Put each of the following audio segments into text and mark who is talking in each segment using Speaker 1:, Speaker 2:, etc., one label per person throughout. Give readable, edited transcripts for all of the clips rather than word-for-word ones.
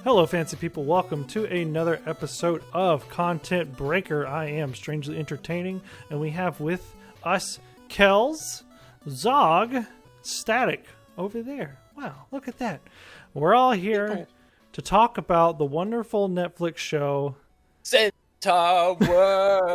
Speaker 1: Hello, fancy people. Welcome to another episode of Content Breaker. I am Strangely Entertaining, and we have with us Kelz, Zog, Static over there. Wow, look at that. We're all here to talk about the wonderful Netflix show
Speaker 2: Centaur World.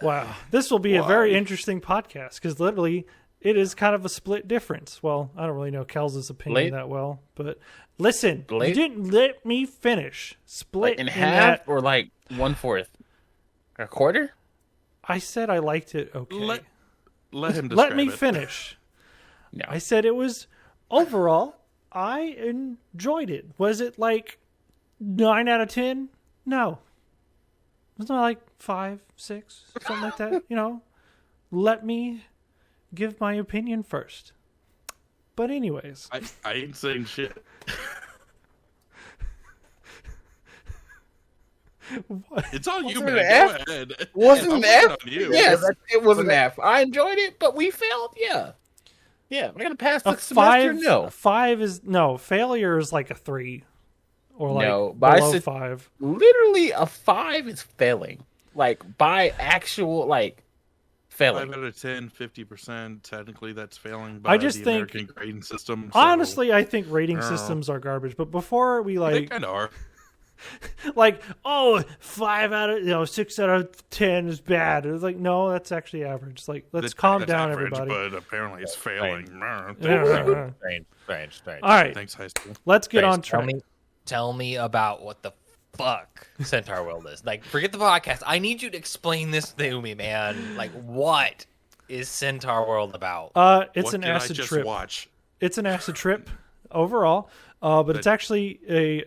Speaker 1: Wow, this will be a very interesting podcast because literally it is kind of a split difference. Well, I don't really know Kelz's opinion that well, but listen, you didn't let me finish. Split
Speaker 2: like in half or like 1/4? A quarter?
Speaker 1: I said I liked it okay.
Speaker 3: Let him describe
Speaker 1: Let me
Speaker 3: it.
Speaker 1: finish.
Speaker 2: No.
Speaker 1: I said it was, overall, I enjoyed it. Was it like 9 out of 10? No. It's not like 5, 6, something like that. You know, let me give my opinion first. But anyways.
Speaker 3: I ain't saying shit.
Speaker 1: What?
Speaker 3: It's all you,
Speaker 2: Wasn't
Speaker 3: man.
Speaker 2: it an F?
Speaker 3: Go ahead.
Speaker 2: Wasn't an
Speaker 3: I'm
Speaker 2: F?
Speaker 3: on you.
Speaker 2: Yes, it was an F. I enjoyed it, but we failed. Yeah. Yeah, we're going to pass the
Speaker 1: A
Speaker 2: semester?
Speaker 1: 5,
Speaker 2: No.
Speaker 1: 5 is, no, failure is like a 3. Or like
Speaker 2: No, but I
Speaker 1: below
Speaker 2: said-
Speaker 1: 5.
Speaker 2: Literally, a 5 is failing. Like, by actual, like, failing.
Speaker 3: 5 out of 10, 50%. Technically, that's failing by
Speaker 1: I just
Speaker 3: the
Speaker 1: think-
Speaker 3: American grading system. So
Speaker 1: Honestly, I think rating systems are garbage. But before we
Speaker 3: they
Speaker 1: like,
Speaker 3: kind of are.
Speaker 1: like, oh, 5 out of 6 out of 10 is bad. It's like, no, that's actually average. It's like, let's calm
Speaker 3: That's
Speaker 1: down,
Speaker 3: average,
Speaker 1: everybody.
Speaker 3: But apparently, it's failing.
Speaker 2: Strange.
Speaker 1: All right,
Speaker 3: Thanks, high school.
Speaker 1: let's get on
Speaker 4: Tell
Speaker 1: track.
Speaker 4: tell me about what the fuck Centaur World is. Like, forget the podcast. I need you to explain this to me, man. Like, what is Centaur World about?
Speaker 1: It's
Speaker 3: What
Speaker 1: an
Speaker 3: did
Speaker 1: acid
Speaker 3: I just
Speaker 1: trip.
Speaker 3: watch?
Speaker 1: It's an acid trip overall, but it's actually a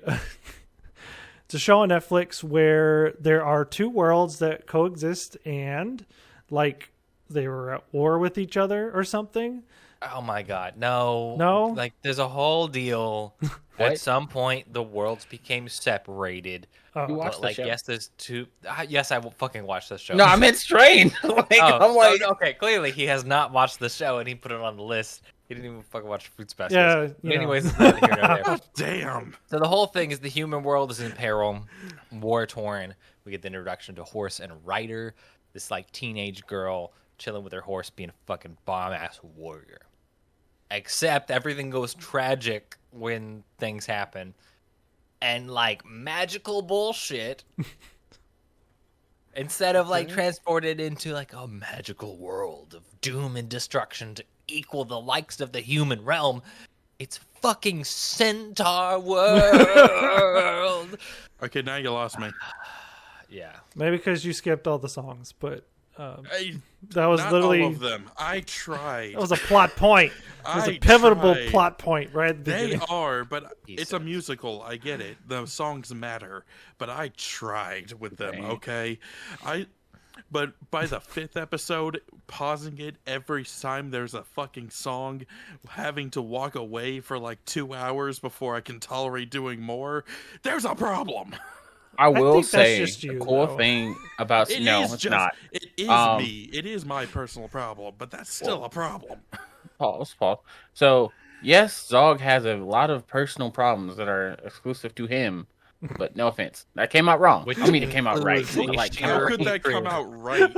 Speaker 1: it's a show on Netflix where there are two worlds that coexist and like they were at war with each other or something.
Speaker 4: Oh my god, no.
Speaker 1: No?
Speaker 4: Like, there's a whole deal. At
Speaker 2: What?
Speaker 4: some point, the worlds became separated.
Speaker 1: Oh,
Speaker 2: You watched
Speaker 4: But,
Speaker 2: the
Speaker 4: like,
Speaker 2: show?
Speaker 4: yes, there's two. Yes, I will fucking watch this show.
Speaker 2: No, I meant strange. Like, I'm like,
Speaker 4: okay, clearly he has not watched the show and he put it on the list. He didn't even fucking watch Fruit Specials.
Speaker 1: Yeah,
Speaker 4: But
Speaker 1: you know.
Speaker 4: anyways, it's not here nor there.
Speaker 3: Damn.
Speaker 4: So the whole thing is the human world is in peril, war torn. We get the introduction to Horse and Rider, this like teenage girl chilling with her horse, being a fucking bomb ass warrior. Except everything goes tragic when things happen, and like magical bullshit. Instead of like transported into like a magical world of doom and destruction to equal the likes of the human realm, it's fucking Centaur World.
Speaker 3: Okay, now you lost me.
Speaker 4: Yeah.
Speaker 1: maybe because you skipped all the songs, but
Speaker 3: Hey,
Speaker 1: that was
Speaker 3: not
Speaker 1: literally
Speaker 3: all of them. I tried.
Speaker 1: that was a plot point. It was a
Speaker 3: I
Speaker 1: pivotal
Speaker 3: tried.
Speaker 1: plot point right at the
Speaker 3: They
Speaker 1: beginning.
Speaker 3: are, but
Speaker 4: He
Speaker 3: it's a
Speaker 4: said.
Speaker 3: musical. I get it. The songs matter, but I tried with them.
Speaker 2: Okay.
Speaker 3: Okay, But by the 5th episode, pausing it every time there's a fucking song, having to walk away for like 2 hours before I can tolerate doing more, there's a problem.
Speaker 2: I will
Speaker 1: think that's
Speaker 2: say
Speaker 1: just you,
Speaker 2: the cool
Speaker 1: though.
Speaker 2: thing about
Speaker 3: It
Speaker 2: no,
Speaker 3: is
Speaker 2: it's
Speaker 3: just,
Speaker 2: not.
Speaker 3: It is me. It is my personal problem, but that's still a problem.
Speaker 2: Pause. So yes, Zog has a lot of personal problems that are exclusive to him. But no offense, that came out wrong.
Speaker 4: Which
Speaker 2: I mean, it came out right.
Speaker 4: includes
Speaker 2: but, like,
Speaker 3: How could that come out right?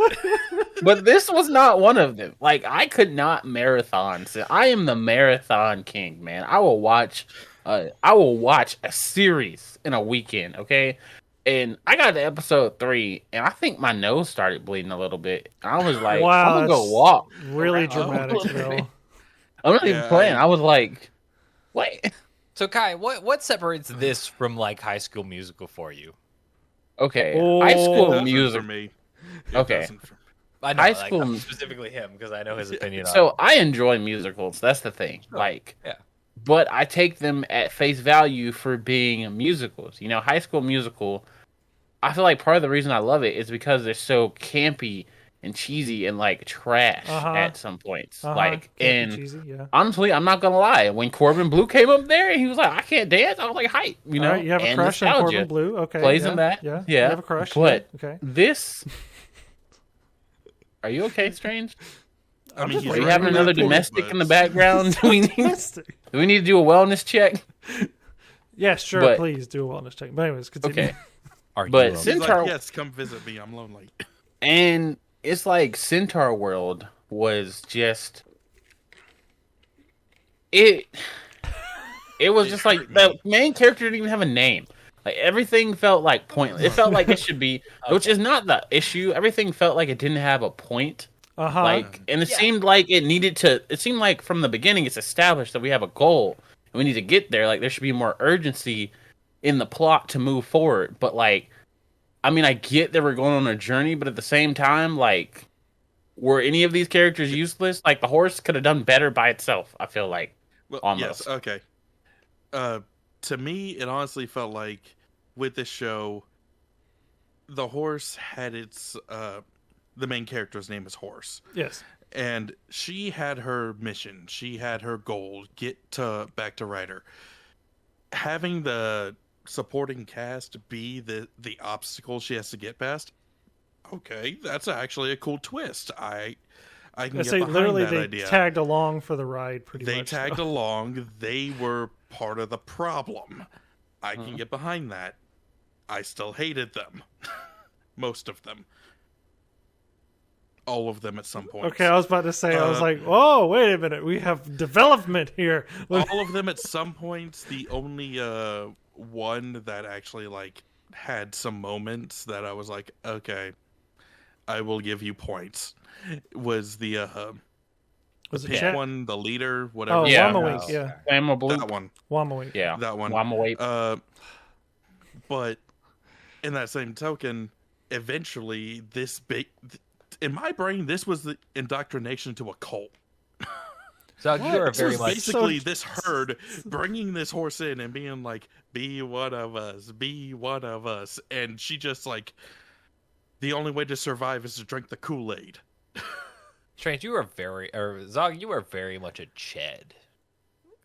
Speaker 2: but this was not one of them. Like, I could not marathon. So I am the marathon king, man. I will watch a series in a weekend. Okay. And I got to episode 3, and I think my nose started bleeding a little bit. I was like,
Speaker 1: Wow,
Speaker 2: I'm gonna go
Speaker 1: that's
Speaker 2: walk.
Speaker 1: Really
Speaker 2: around.
Speaker 1: dramatic, though.
Speaker 2: I'm not even
Speaker 3: Yeah,
Speaker 2: playing. I was like, wait.
Speaker 4: So Kai, what separates this from like High School Musical for you?
Speaker 2: Okay,
Speaker 1: Oh.
Speaker 2: high
Speaker 3: It
Speaker 2: school
Speaker 3: doesn't
Speaker 2: music.
Speaker 3: for me. It
Speaker 2: Okay.
Speaker 3: doesn't for-
Speaker 4: I know,
Speaker 2: High
Speaker 4: like,
Speaker 2: school-
Speaker 4: specifically him because I know his opinion on
Speaker 2: So
Speaker 4: it.
Speaker 2: I enjoy musicals. That's the thing. Like,
Speaker 4: Yeah.
Speaker 2: but I take them at face value for being musicals. You know, High School Musical. I feel like part of the reason I love it is because they're so campy and cheesy and like trash at some points. Like,
Speaker 1: Can't be
Speaker 2: and
Speaker 1: cheesy, yeah.
Speaker 2: honestly, I'm not gonna lie. When Corbin Blue came up there and he was like, "I can't dance," I was like, "Hype!" You know,
Speaker 1: All right, you have a
Speaker 2: and
Speaker 1: crush on
Speaker 2: nostalgia
Speaker 1: Corbin Blue? Okay,
Speaker 2: plays
Speaker 1: yeah,
Speaker 2: in that.
Speaker 1: Yeah,
Speaker 2: Yeah,
Speaker 1: you have a crush.
Speaker 2: but
Speaker 1: yeah, okay.
Speaker 2: this. Are you okay, Strange?
Speaker 3: I mean, he's
Speaker 2: Are you
Speaker 3: right
Speaker 2: having
Speaker 3: about
Speaker 2: another
Speaker 3: that,
Speaker 2: domestic
Speaker 3: but-
Speaker 2: in the background? Do we need to do a wellness check?
Speaker 1: Yes, sure.
Speaker 2: But-
Speaker 1: Please do a wellness check. But anyways, continue.
Speaker 2: Okay.
Speaker 4: Are
Speaker 2: But
Speaker 4: you
Speaker 3: He's
Speaker 2: Centaur-
Speaker 3: like, yes, come visit me. I'm lonely.
Speaker 2: And it's like Centaur World was just it was just like the main character didn't even have a name. Like everything felt like pointless. It felt like it should be, which is not the issue. Everything felt like it didn't have a point. Like, and it seemed like it needed to. It seemed like from the beginning it's established that we have a goal and we need to get there. Like there should be more urgency in the plot to move forward. But like, I mean, I get that we're going on a journey, but at the same time, like, were any of these characters useless? Like the horse could have done better by itself. I feel like.
Speaker 3: Well,
Speaker 2: Almost.
Speaker 3: yes, okay. To me, it honestly felt like with this show, the horse had its the main character's name is Horse,
Speaker 1: Yes.
Speaker 3: and she had her mission. She had her goal: get back to Ryder. Having the supporting cast be the obstacle she has to get past. Okay, that's actually a cool twist. I can
Speaker 1: I
Speaker 3: get
Speaker 1: say
Speaker 3: behind
Speaker 1: literally
Speaker 3: that
Speaker 1: they
Speaker 3: idea.
Speaker 1: tagged along for the ride pretty
Speaker 3: They
Speaker 1: much.
Speaker 3: tagged
Speaker 1: so.
Speaker 3: along. They were part of the problem. I can get behind that. I still hated them. Most of them. All of them at some point.
Speaker 1: Okay, I was about to say, I was
Speaker 3: Uh,
Speaker 1: like, oh, wait a minute. We have development here.
Speaker 3: All of them at some points. The only one that actually like had some moments that I was like, okay, I will give you points. Was the
Speaker 1: Was it
Speaker 3: pink
Speaker 1: Chet?
Speaker 3: one, the leader, whatever.
Speaker 1: Oh,
Speaker 2: Yeah.
Speaker 1: Wamawink, yeah.
Speaker 2: Flammable Blue.
Speaker 3: That one.
Speaker 1: Wamawink.
Speaker 2: Yeah.
Speaker 3: That one.
Speaker 2: Wamawake.
Speaker 3: But in that same token, eventually this in my brain, this was the indoctrination to a cult.
Speaker 4: Zog, you are
Speaker 3: This
Speaker 4: very
Speaker 3: was
Speaker 4: much.
Speaker 3: basically this herd bringing this horse in and being like, be one of us, be one of us. And she just like, the only way to survive is to drink the Kool-Aid.
Speaker 4: Strange, you are Zog, you are very much a Ched.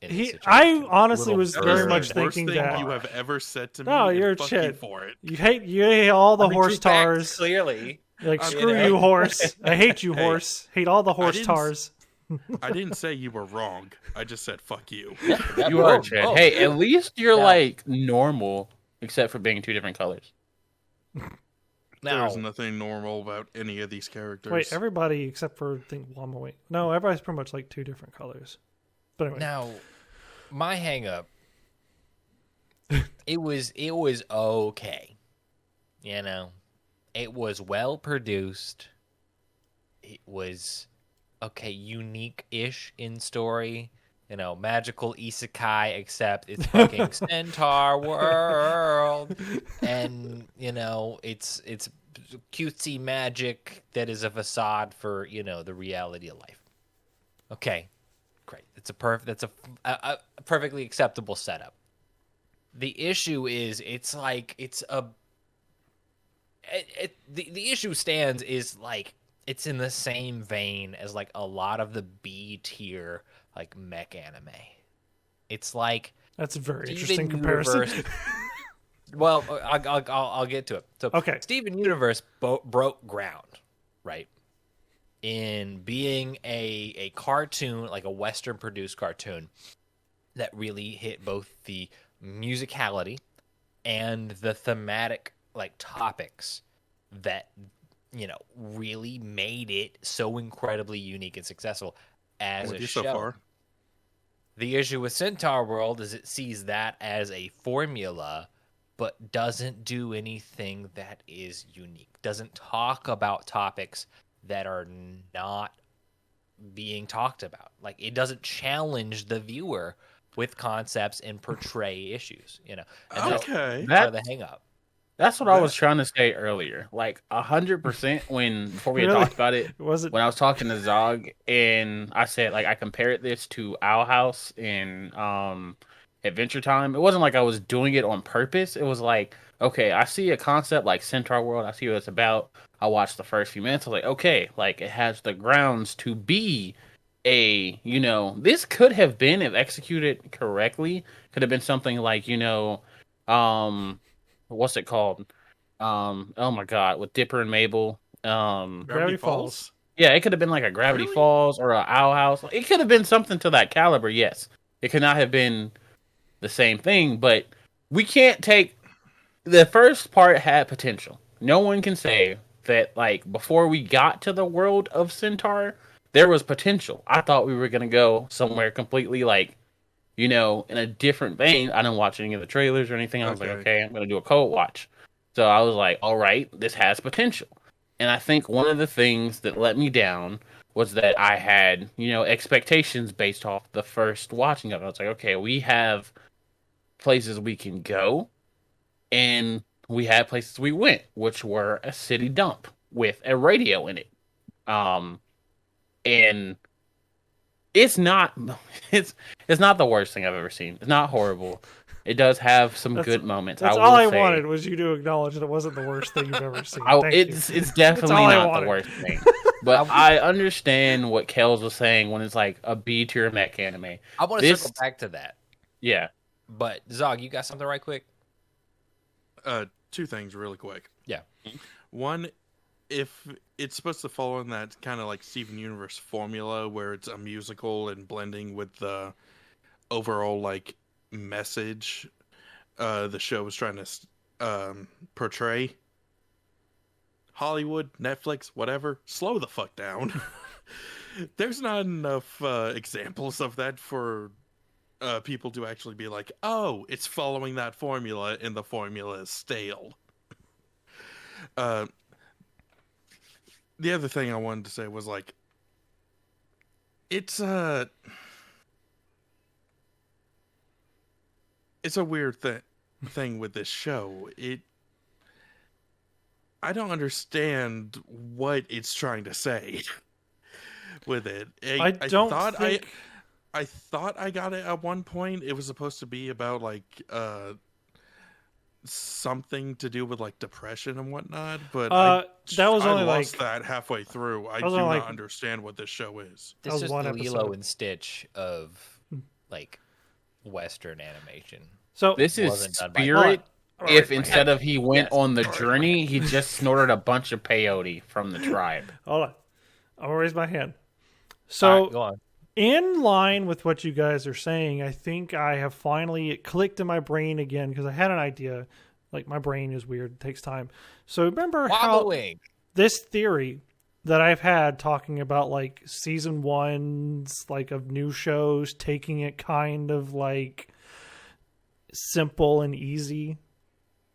Speaker 4: in this
Speaker 1: I
Speaker 4: situation.
Speaker 1: honestly
Speaker 4: Little
Speaker 1: was
Speaker 4: bird.
Speaker 1: very
Speaker 3: That
Speaker 1: much
Speaker 3: is the worst
Speaker 1: thinking
Speaker 3: thing
Speaker 1: that
Speaker 3: you have ever said to me.
Speaker 1: No,
Speaker 3: and
Speaker 1: you're a
Speaker 3: fuck you
Speaker 1: Chet.
Speaker 3: for it.
Speaker 1: you hate all the
Speaker 4: I mean,
Speaker 1: horse
Speaker 4: two facts,
Speaker 1: tars.
Speaker 4: Clearly,
Speaker 1: Like,
Speaker 3: I mean,
Speaker 1: screw
Speaker 4: you know.
Speaker 1: you, horse. I hate you,
Speaker 3: Hey,
Speaker 1: horse. Hate all the horse
Speaker 3: didn't
Speaker 1: tars.
Speaker 3: I didn't say you were wrong. I just said fuck you.
Speaker 2: You are Chad. Hey, at least you're
Speaker 4: Yeah.
Speaker 2: like normal, except for being two different colors.
Speaker 4: now
Speaker 3: There's nothing normal about any of these characters.
Speaker 1: Wait, everybody except for, I think, Wamawink. No, everybody's pretty much like two different colors. But anyway.
Speaker 4: Now, my hang up, it was okay. You know, it was well produced. It was okay, unique-ish in story. You know, magical isekai, except it's fucking Centaur World, and you know, it's cutesy magic that is a facade for the reality of life. Okay, great. That's a perfectly acceptable setup. The issue is, the issue stands is like it's in the same vein as like a lot of the B tier like mech anime. It's like
Speaker 1: That's a very
Speaker 4: Steven
Speaker 1: interesting comparison.
Speaker 4: Universe. Well, I'll get to it. So,
Speaker 1: Okay.
Speaker 4: Steven Universe broke ground, right? In being a cartoon, like a Western produced cartoon, that really hit both the musicality and the thematic like topics that really made it so incredibly unique and successful as
Speaker 3: With
Speaker 4: a
Speaker 3: you
Speaker 4: show.
Speaker 3: so far.
Speaker 4: The issue with Centaur World is it sees that as a formula, but doesn't do anything that is unique. Doesn't talk about topics that are not being talked about. Like, it doesn't challenge the viewer with concepts and portray issues, And that's
Speaker 3: Okay.
Speaker 4: part of the hang up.
Speaker 2: That's what I was trying to say earlier. Like 100% before we had
Speaker 1: Really?
Speaker 2: talked about it.
Speaker 1: Was it?
Speaker 2: When I was talking to Zog and I said like I compared this to Owl House in Adventure Time. It wasn't like I was doing it on purpose. It was like, okay, I see a concept like Centaur World. I see what it's about. I watched the first few minutes. I was like, okay, like it has the grounds to be this could have been, if executed correctly, could have been something like, what's it called? Oh my God, with Dipper and Mabel.
Speaker 1: Gravity Falls.
Speaker 2: Yeah, it could have been like a Gravity Falls or a Owl House. It could have been something to that caliber. Yes, it could not have been the same thing, but we can't take the first part had potential. No one can say that like before we got to the world of Centaur, there was potential. I thought we were gonna go somewhere completely like, in a different vein. I didn't watch any of the trailers or anything. I was like, okay, I'm gonna do a code watch. So I was like, all right, this has potential. And I think one of the things that let me down was that I had, expectations based off the first watching of it. I was like, okay, we have places we can go, and we had places we went, which were a city dump with a radio in it. And it's not the worst thing I've ever seen. It's not horrible. It does have some good moments.
Speaker 1: That's all I wanted was you to acknowledge that it wasn't the worst thing you've ever seen.
Speaker 2: It's definitely not the worst thing. But I understand what Kelz was saying when it's like a B tier mech anime.
Speaker 4: I want to circle back to that.
Speaker 2: Yeah.
Speaker 4: But Zog, you got something right quick?
Speaker 3: Two things really quick.
Speaker 4: Yeah.
Speaker 3: One, if it's supposed to follow in that kind of like Steven Universe formula where it's a musical and blending with the overall like message the show was trying to portray, Hollywood, Netflix, whatever, slow the fuck down. There's not enough examples of that for people to actually be like, oh, it's following that formula and the formula is stale. The other thing I wanted to say was like, it's a weird thing with this show. I don't understand what it's trying to say with it. I thought I got it at one point. It was supposed to be about like something to do with like depression and whatnot, but I lost that halfway through. I do not understand what this show is.
Speaker 4: This is the Lilo and Stitch of like Western animation.
Speaker 1: So
Speaker 2: this is Spirit. If instead of he went on the journey, he just snorted a bunch of peyote from the tribe.
Speaker 1: Hold on, I'm gonna raise my hand. So
Speaker 4: right, go on.
Speaker 1: In line with what you guys are saying, I think I have finally it clicked in my brain again because I had an idea. Like my brain is weird; it takes time. So remember how this theory that I've had talking about like season ones, like of new shows, taking it kind of like simple and easy.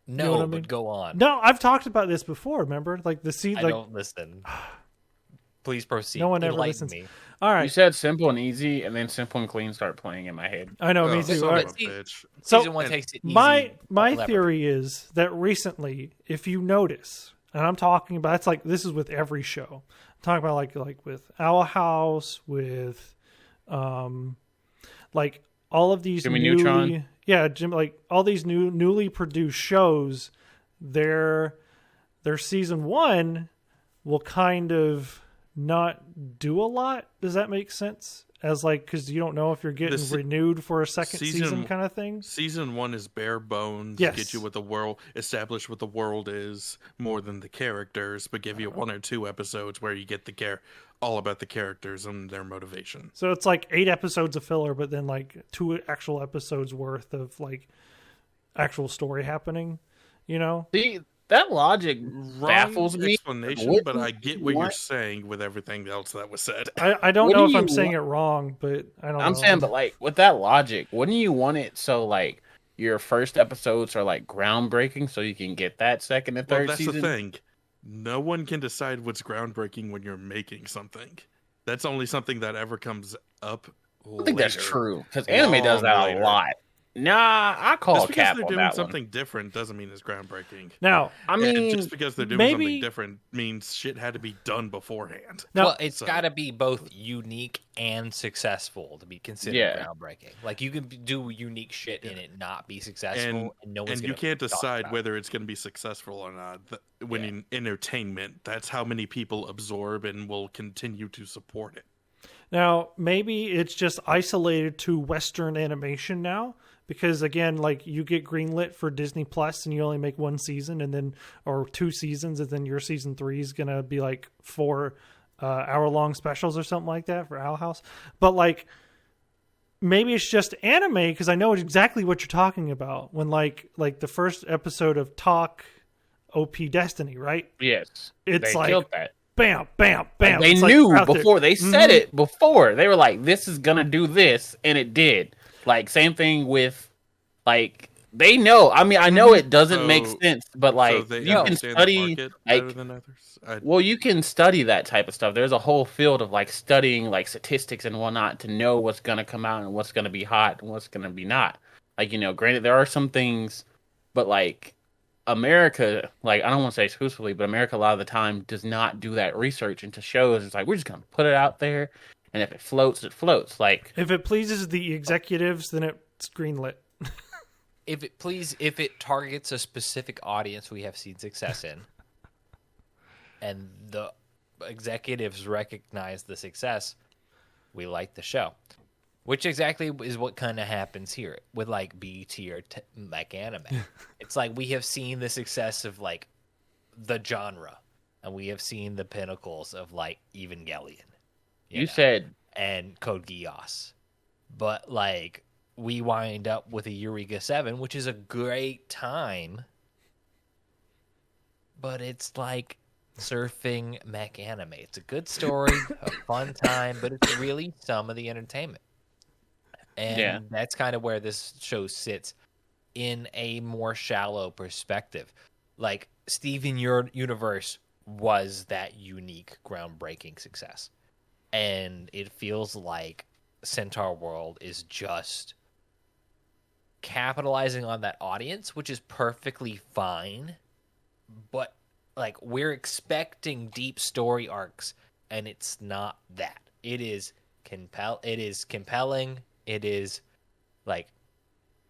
Speaker 4: No,
Speaker 1: you know what I mean?
Speaker 4: But go on.
Speaker 1: No, I've talked about this before. Remember, like the
Speaker 4: I don't listen. Please proceed.
Speaker 1: No one ever listens.
Speaker 4: Me.
Speaker 1: All right.
Speaker 2: You said simple and easy, and then simple and clean start playing in my head.
Speaker 1: I know, me too.
Speaker 3: Son of a bitch.
Speaker 1: So
Speaker 4: season one takes it easy.
Speaker 1: My theory is that recently, if you notice, and I'm talking about, it's like this is with every show. I'm talking about like with Owl House, with like all of these
Speaker 2: Jimmy Neutron.
Speaker 1: Yeah, like all these newly produced shows, their season one will kind of not do a lot. Does that make sense? As like, because you don't know if you're getting renewed for a second season kind of thing.
Speaker 3: Season one is bare bones.
Speaker 1: Yes.
Speaker 3: Get you what the world, establish what the world is more than the characters, but give you 1 or 2 episodes where you get all about the characters and their motivation.
Speaker 1: So it's like 8 episodes of filler, but then like 2 actual episodes worth of like actual story happening.
Speaker 2: See, that logic baffles me.
Speaker 3: Explanation, but I get what you're saying with everything else that was said.
Speaker 1: I don't know if I'm saying it wrong, but I don't know.
Speaker 2: I'm saying, but like with that logic, wouldn't you want it so like your first episodes are like groundbreaking, so you can get that second and third season?
Speaker 3: That's the thing. No one can decide what's groundbreaking when you're making something. That's only something that ever comes up.
Speaker 2: I think that's true because anime does that a lot. Nah, I call cap on that one. Just because they're doing
Speaker 3: something different doesn't mean it's groundbreaking.
Speaker 1: Now,
Speaker 2: I mean,
Speaker 3: just because they're doing something different means shit had to be done beforehand.
Speaker 4: Now, well, it's got to be both unique and successful to be considered groundbreaking. Like you can do unique shit and it not be successful, and no one's
Speaker 3: you can't decide whether it's going to be successful or not. When in entertainment, that's how many people absorb and will continue to support it.
Speaker 1: Now, maybe it's just isolated to Western animation now. Because again, like you get greenlit for Disney Plus and you only make 1 season or 2 seasons, and then your season 3 is gonna be like for hour-long specials or something like that for Owl House. But like, maybe it's just anime because I know exactly what you're talking about. When like the first episode of Talk OP Destiny, right?
Speaker 2: Yes,
Speaker 1: It's
Speaker 2: they
Speaker 1: like
Speaker 2: killed that.
Speaker 1: Bam, bam, bam.
Speaker 2: They
Speaker 1: It's like
Speaker 2: knew
Speaker 1: out there.
Speaker 2: before. They said it before. They were like, "This is gonna do this," and it did. Like same thing with, like they know. I mean, I know it doesn't make sense, but like
Speaker 3: they
Speaker 2: you can
Speaker 3: understand the
Speaker 2: study
Speaker 3: market better
Speaker 2: like.
Speaker 3: than others.
Speaker 2: Well, you can study that type of stuff. There's a whole field of like studying like statistics and whatnot to know what's gonna come out and what's gonna be hot and what's gonna be not. Like granted there are some things, but like America, like I don't want to say exclusively, but America a lot of the time does not do that research into shows. It's like we're just gonna put it out there, and if it floats, it floats. Like
Speaker 1: If it pleases the executives, then it's greenlit.
Speaker 4: If it targets a specific audience we have seen success in, and the executives recognize the success, we like the show. Which exactly is what kind of happens here with like B tier like anime. It's like we have seen the success of like the genre, and we have seen the pinnacles of like Evangelion.
Speaker 2: you said,
Speaker 4: And Code Geass. But like we wind up with a Eureka 7, which is a great time. But it's like surfing mech anime. It's a good story, a fun time, but it's really some of the entertainment. And that's kind of where this show sits in a more shallow perspective. Like, Steven Universe was that unique, groundbreaking success. And it feels like Centaur World is just capitalizing on that audience, which is perfectly fine. But, like, we're expecting deep story arcs, and it's not that. It is compelling. It is, like,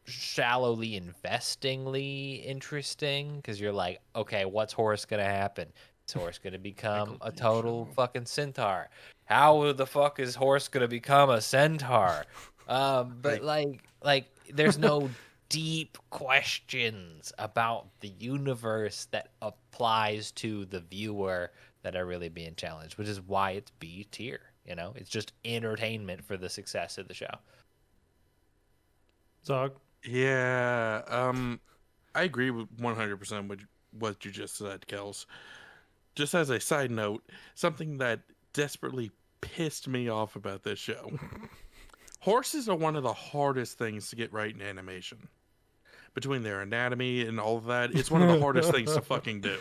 Speaker 4: shallowly investingly interesting, because you're like, okay, what's Horus going to happen? Is Horus going to become a total fucking centaur? How the fuck is Horus going to become a centaur? But, like, there's no deep questions about the universe that applies to the viewer that are really being challenged, which is why it's B tier. You know, it's just entertainment for the success of the show.
Speaker 1: Zog.
Speaker 3: Yeah, I agree with 100% with what you just said, Kelz. Just as a side note, something that desperately pissed me off about this show. Horses are one of the hardest things to get right in animation. Between their anatomy and all of that, it's one of the hardest things to fucking do.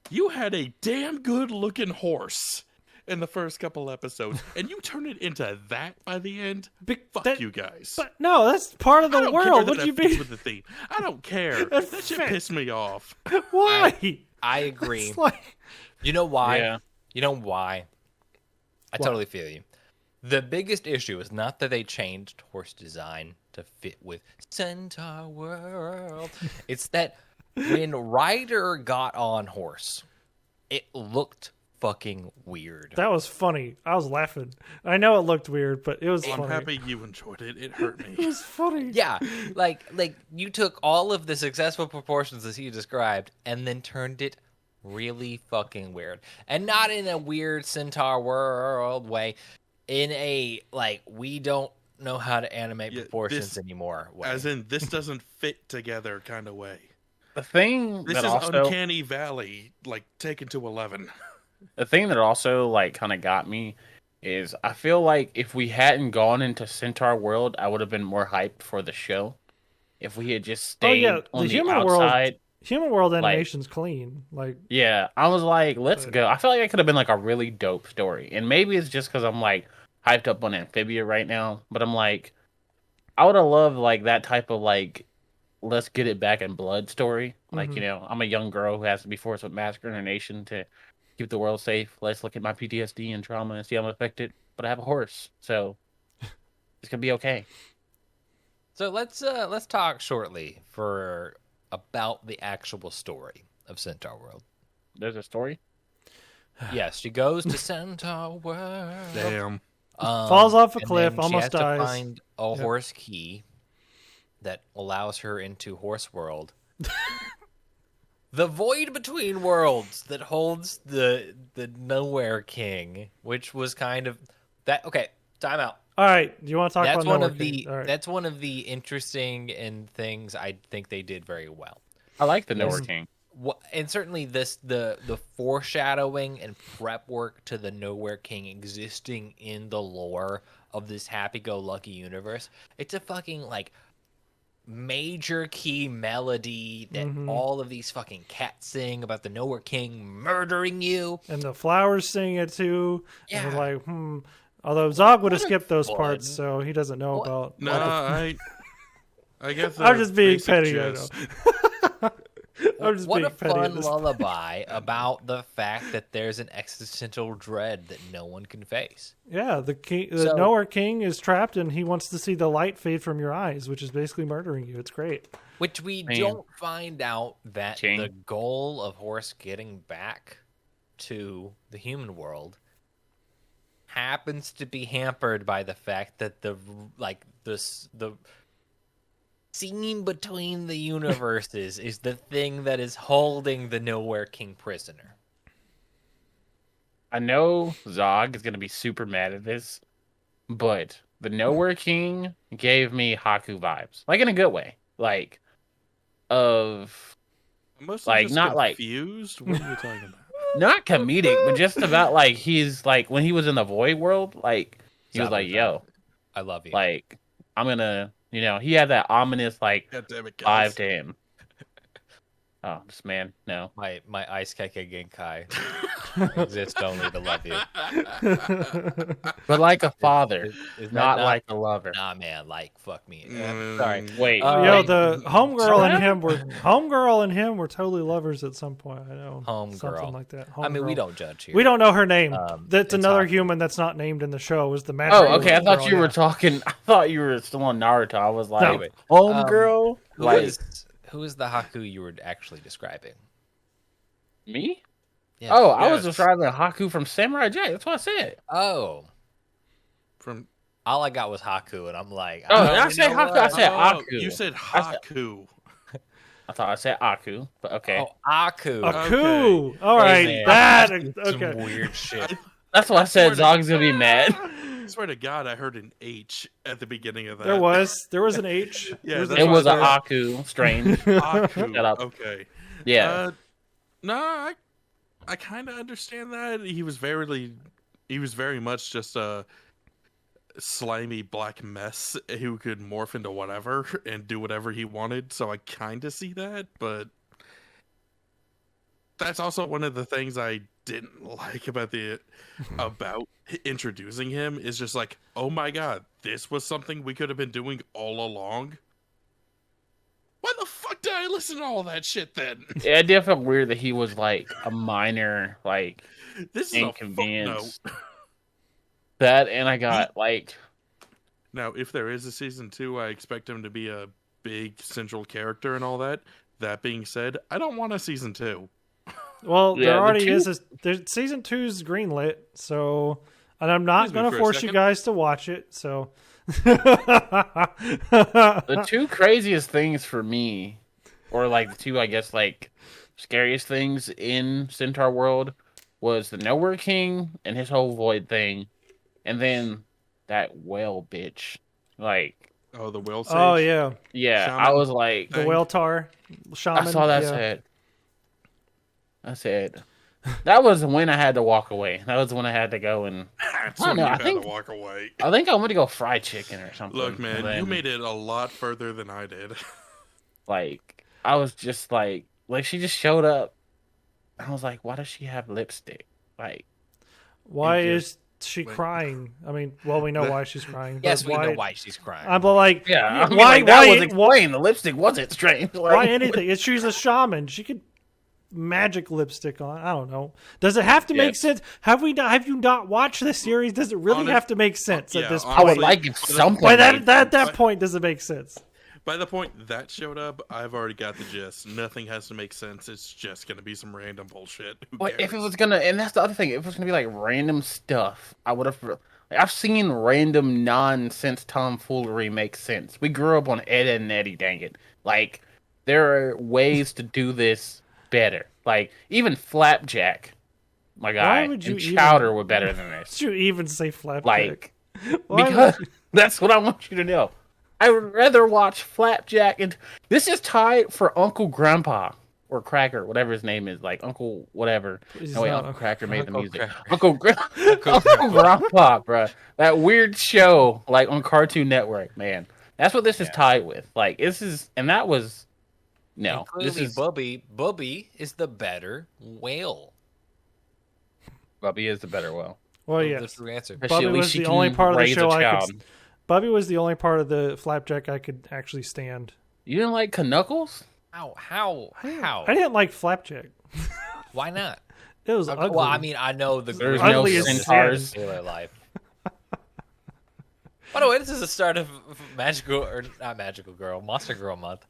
Speaker 3: You had a damn good looking horse in the first couple episodes, and you turn it into that by the end. Fuck you guys.
Speaker 1: But no, that's part of the world. What do you
Speaker 3: fits
Speaker 1: mean?
Speaker 3: with the theme? I don't care. That shit pissed me off.
Speaker 1: Why?
Speaker 4: I agree.
Speaker 1: It's like,
Speaker 4: You know why?
Speaker 2: Yeah.
Speaker 4: You know why? I totally feel you. The biggest issue is not that they changed horse design to fit with Centaur World. It's that when Ryder got on horse, it looked fucking weird.
Speaker 1: that was funny. I was laughing. I know it looked weird, but it was funny.
Speaker 3: I'm happy you enjoyed it. It hurt
Speaker 1: It
Speaker 3: me.
Speaker 1: was funny.
Speaker 4: Yeah, like you took all of the successful proportions as he described and then turned it really fucking weird. And not in a weird Centaur World way, in a like we don't know how to animate proportions anymore way.
Speaker 3: As in, this doesn't fit together kind of way.
Speaker 2: the thing
Speaker 3: This
Speaker 2: that
Speaker 3: is
Speaker 2: also
Speaker 3: Uncanny Valley, like, taken to 11.
Speaker 2: the thing that also like kind of got me is I feel like if we hadn't gone into Centaur World, I would have been more hyped for the show. If we had just stayed on the
Speaker 1: Human
Speaker 2: outside.
Speaker 1: World. Human World animation's clean. Like,
Speaker 2: Yeah, I was like, let's go. I feel like it could have been like a really dope story. And maybe it's just because I'm like hyped up on Amphibia right now. But I'm like, I would have loved like that type of like, let's get it back in blood story. Like, I'm a young girl who has to be forced with massacre in her nation to keep the world safe. Let's look at my PTSD and trauma and see how I'm affected. But I have a horse, so it's gonna be okay.
Speaker 4: So let's talk shortly about the actual story of Centaur World.
Speaker 2: There's a story.
Speaker 4: Yes, she goes to Centaur World.
Speaker 3: Damn.
Speaker 1: falls off a
Speaker 4: And
Speaker 1: cliff,
Speaker 4: then she
Speaker 1: almost
Speaker 4: has to
Speaker 1: dies.
Speaker 4: find a horse key that allows her into Horse World. the void between worlds that holds the Nowhere King, which was kind of that. Okay, time out.
Speaker 1: All right, do you want to talk
Speaker 4: That's
Speaker 1: about
Speaker 4: one
Speaker 1: Nowhere
Speaker 4: of
Speaker 1: King?
Speaker 4: the
Speaker 1: All right.
Speaker 4: that's one of the interesting and things I think they did very well.
Speaker 2: I like the Nowhere King.
Speaker 4: And certainly the foreshadowing and prep work to the Nowhere King existing in the lore of this happy-go-lucky universe. It's a fucking like major key melody that all of these fucking cats sing about the Nowhere King murdering you.
Speaker 1: And the flowers sing it too.
Speaker 4: Yeah.
Speaker 1: And we're like, Although Zog would have skipped those
Speaker 4: blood.
Speaker 1: parts, so he doesn't know about.
Speaker 3: No, I guess
Speaker 1: I'm just being
Speaker 3: basic
Speaker 1: petty. I
Speaker 3: gist.
Speaker 1: know. I'm just
Speaker 4: What
Speaker 1: being
Speaker 4: a
Speaker 1: petty.
Speaker 4: fun
Speaker 1: at this
Speaker 4: lullaby about the fact that there's an existential dread that no one can face.
Speaker 1: Yeah, the king, the
Speaker 4: So-
Speaker 1: Nowhere King is trapped, and he wants to see the light fade from your eyes, which is basically murdering you. It's great.
Speaker 4: Which we
Speaker 2: Man.
Speaker 4: don't find out that
Speaker 2: King.
Speaker 4: the goal of Horse getting back to the human world happens to be hampered by the fact that the seam between the universes is the thing that is holding the Nowhere King prisoner.
Speaker 2: I know Zog is gonna be super mad at this, but the Nowhere King gave me Haku vibes, like in a good way, like of
Speaker 3: Mostly
Speaker 2: Like,
Speaker 3: just
Speaker 2: not like-
Speaker 3: confused. What are you talking about?
Speaker 2: not comedic, but just about like he's like when he was in the Void World, like he was
Speaker 4: Stop
Speaker 2: like,
Speaker 4: it,
Speaker 2: "Yo,
Speaker 4: I love you.
Speaker 2: like I'm gonna," he had that ominous like
Speaker 3: God damn it,
Speaker 2: vibe
Speaker 3: guys.
Speaker 2: to him. Oh, this man, no.
Speaker 4: my Ice Keke Genkai exists only to love you.
Speaker 2: But like a father,
Speaker 4: Is that
Speaker 2: not like a lover.
Speaker 4: Nah, man, like fuck me.
Speaker 3: Mm.
Speaker 4: Sorry.
Speaker 2: Wait,
Speaker 1: Yo,
Speaker 2: wait.
Speaker 1: the homegirl
Speaker 2: Someone-
Speaker 1: and him were totally lovers at some point. I know,
Speaker 4: Homegirl.
Speaker 1: something like that.
Speaker 4: I mean, we
Speaker 1: Homegirl.
Speaker 4: don't judge here.
Speaker 1: We don't know her name. That's
Speaker 4: it's
Speaker 1: another
Speaker 4: Haku.
Speaker 1: human that's not named in the show. Is the magic?
Speaker 2: Oh, okay. I thought
Speaker 1: girl,
Speaker 2: you were
Speaker 1: yeah.
Speaker 2: talking. I thought you were still on Naruto. I was like,
Speaker 4: Anyway,
Speaker 2: homegirl.
Speaker 4: Who is the Haku you were actually describing?
Speaker 2: Me?
Speaker 4: Yeah.
Speaker 2: Oh, I was
Speaker 3: Yes.
Speaker 2: describing Haku from Samurai Jack. That's what I said.
Speaker 4: Oh,
Speaker 3: From
Speaker 4: all I got was Haku, and I'm like,
Speaker 2: Oh,
Speaker 4: don't
Speaker 2: I said
Speaker 4: know
Speaker 2: Haku.
Speaker 4: what-
Speaker 2: I said
Speaker 3: Oh,
Speaker 2: Aku.
Speaker 3: you said
Speaker 2: I said-
Speaker 3: Haku.
Speaker 2: I thought I said Aku, but okay.
Speaker 4: Oh, Aku.
Speaker 1: Aku. All
Speaker 4: Hey,
Speaker 1: right,
Speaker 4: man.
Speaker 1: that
Speaker 4: Some
Speaker 1: okay.
Speaker 4: weird shit.
Speaker 2: That's why I said
Speaker 3: swear to-
Speaker 2: Zog's gonna be mad.
Speaker 3: I swear to God, I heard an H at the beginning of that.
Speaker 1: There was an H.
Speaker 3: Yeah,
Speaker 1: There's
Speaker 3: that's
Speaker 2: It
Speaker 3: what
Speaker 2: was
Speaker 3: I
Speaker 2: a
Speaker 3: said.
Speaker 2: Aku. Strange.
Speaker 3: Haku.
Speaker 2: Shut up.
Speaker 3: Okay.
Speaker 2: Yeah.
Speaker 3: No, I kind of understand that. He was very much just a slimy black mess who could morph into whatever and do whatever he wanted. So I kind of see that, but that's also one of the things I didn't like about introducing him is just like, oh my God, this was something we could have been doing all along. Why the fuck did I listen to all that shit then?
Speaker 2: Yeah, it did feel weird that he was like a minor like
Speaker 3: This is a footnote.
Speaker 2: inconvenience. That and I got like
Speaker 3: Now, if there is a season 2, I expect him to be a big central character and all that. That being said, I don't want a season 2.
Speaker 1: Well,
Speaker 2: Yeah,
Speaker 1: there
Speaker 2: the
Speaker 1: already
Speaker 2: two-
Speaker 1: is. Season 2's greenlit, so and I'm not
Speaker 3: Excuse me
Speaker 1: going
Speaker 3: for
Speaker 1: to
Speaker 3: a
Speaker 1: force you
Speaker 3: second.
Speaker 1: guys to watch it. So
Speaker 2: the two craziest things for me, or like the two, I guess, like scariest things in Centaur World was the Nowhere King and his whole void thing, and then that whale bitch. Like,
Speaker 3: Oh, the whale sage?
Speaker 1: Oh yeah,
Speaker 2: yeah,
Speaker 3: Shaman.
Speaker 2: I was like,
Speaker 1: the whale tar shaman.
Speaker 2: I saw that.
Speaker 1: yeah.
Speaker 2: I said, that was when I had to walk away. That was when I had to go and
Speaker 3: That's
Speaker 2: I don't
Speaker 3: when
Speaker 2: know,
Speaker 3: you
Speaker 2: I
Speaker 3: had
Speaker 2: think-
Speaker 3: to walk away.
Speaker 2: I think I went to go fry chicken or something.
Speaker 3: Look, man,
Speaker 2: and then,
Speaker 3: you made it a lot further than I did.
Speaker 2: like I was just like she just showed up. I was like, why does she have lipstick? Like,
Speaker 1: Why
Speaker 3: You
Speaker 1: is she
Speaker 3: wait.
Speaker 1: crying? I mean, well, we know why she's crying.
Speaker 4: Yes,
Speaker 1: but
Speaker 4: we know why she's crying.
Speaker 1: I'm like,
Speaker 2: yeah, I mean,
Speaker 1: why?
Speaker 2: like, that
Speaker 1: why?
Speaker 2: was explained. The lipstick wasn't strange. Like,
Speaker 1: Why anything? She's a shaman. She could magic lipstick on. I don't know. Does it have to make
Speaker 2: Yes.
Speaker 1: sense? Have you not watched this series? Does it really
Speaker 3: Honest-
Speaker 1: have to make sense at
Speaker 3: yeah,
Speaker 1: this
Speaker 2: I
Speaker 1: point?
Speaker 2: would like if something.
Speaker 1: By
Speaker 2: made
Speaker 1: that
Speaker 2: sense.
Speaker 1: point, does it make sense?
Speaker 3: By the point that showed up, I've already got the gist. Nothing has to make sense. It's just going to be some random bullshit. Who
Speaker 2: But if
Speaker 3: cares?
Speaker 2: it was gonna, and that's the other thing, if it was gonna be like random stuff, I would have. Like, I've seen random nonsense tomfoolery make sense. We grew up on Ed, Edd and Eddie. Dang it! Like there are ways to do this better. Like even Flapjack, my guy,
Speaker 1: would you
Speaker 2: and
Speaker 1: even-
Speaker 2: Chowder were better than this.
Speaker 1: Did you even say Flapjack?
Speaker 2: Like
Speaker 1: Why
Speaker 2: because
Speaker 1: would you-
Speaker 2: that's what I want you to know. I would rather watch Flapjack and this is tied for Uncle Grandpa or Cracker, whatever his name is, like Uncle whatever.
Speaker 1: He's
Speaker 2: No wait,
Speaker 1: not
Speaker 2: Uncle Cracker made the
Speaker 4: Uncle
Speaker 2: music.
Speaker 4: Cracker.
Speaker 2: Uncle Grandpa, bro. That weird show like on Cartoon Network, man. That's what this is tied with. Like this is, and that was no.
Speaker 4: And clearly,
Speaker 2: This is
Speaker 4: Bubby is the better whale.
Speaker 2: Bubby is the better well.
Speaker 1: Well,
Speaker 4: The
Speaker 1: yes.
Speaker 4: true answer.
Speaker 2: But
Speaker 1: Bubby
Speaker 2: at least
Speaker 1: was
Speaker 2: she
Speaker 1: the
Speaker 2: can
Speaker 1: only part of the
Speaker 2: raise a
Speaker 1: show I
Speaker 2: child.
Speaker 1: could. Bubby was the only part of the Flapjack I could actually stand.
Speaker 2: You didn't like Knuckles?
Speaker 4: How?
Speaker 1: I didn't like Flapjack.
Speaker 4: Why not?
Speaker 1: It was
Speaker 4: Okay,
Speaker 1: ugly.
Speaker 4: well, I mean, I know the
Speaker 2: There's
Speaker 4: girl
Speaker 2: no
Speaker 1: Ugly as
Speaker 4: in
Speaker 2: centaurs.
Speaker 4: Sailor Life. By the way, this is the start of Magical or not Magical Girl, Monster Girl month.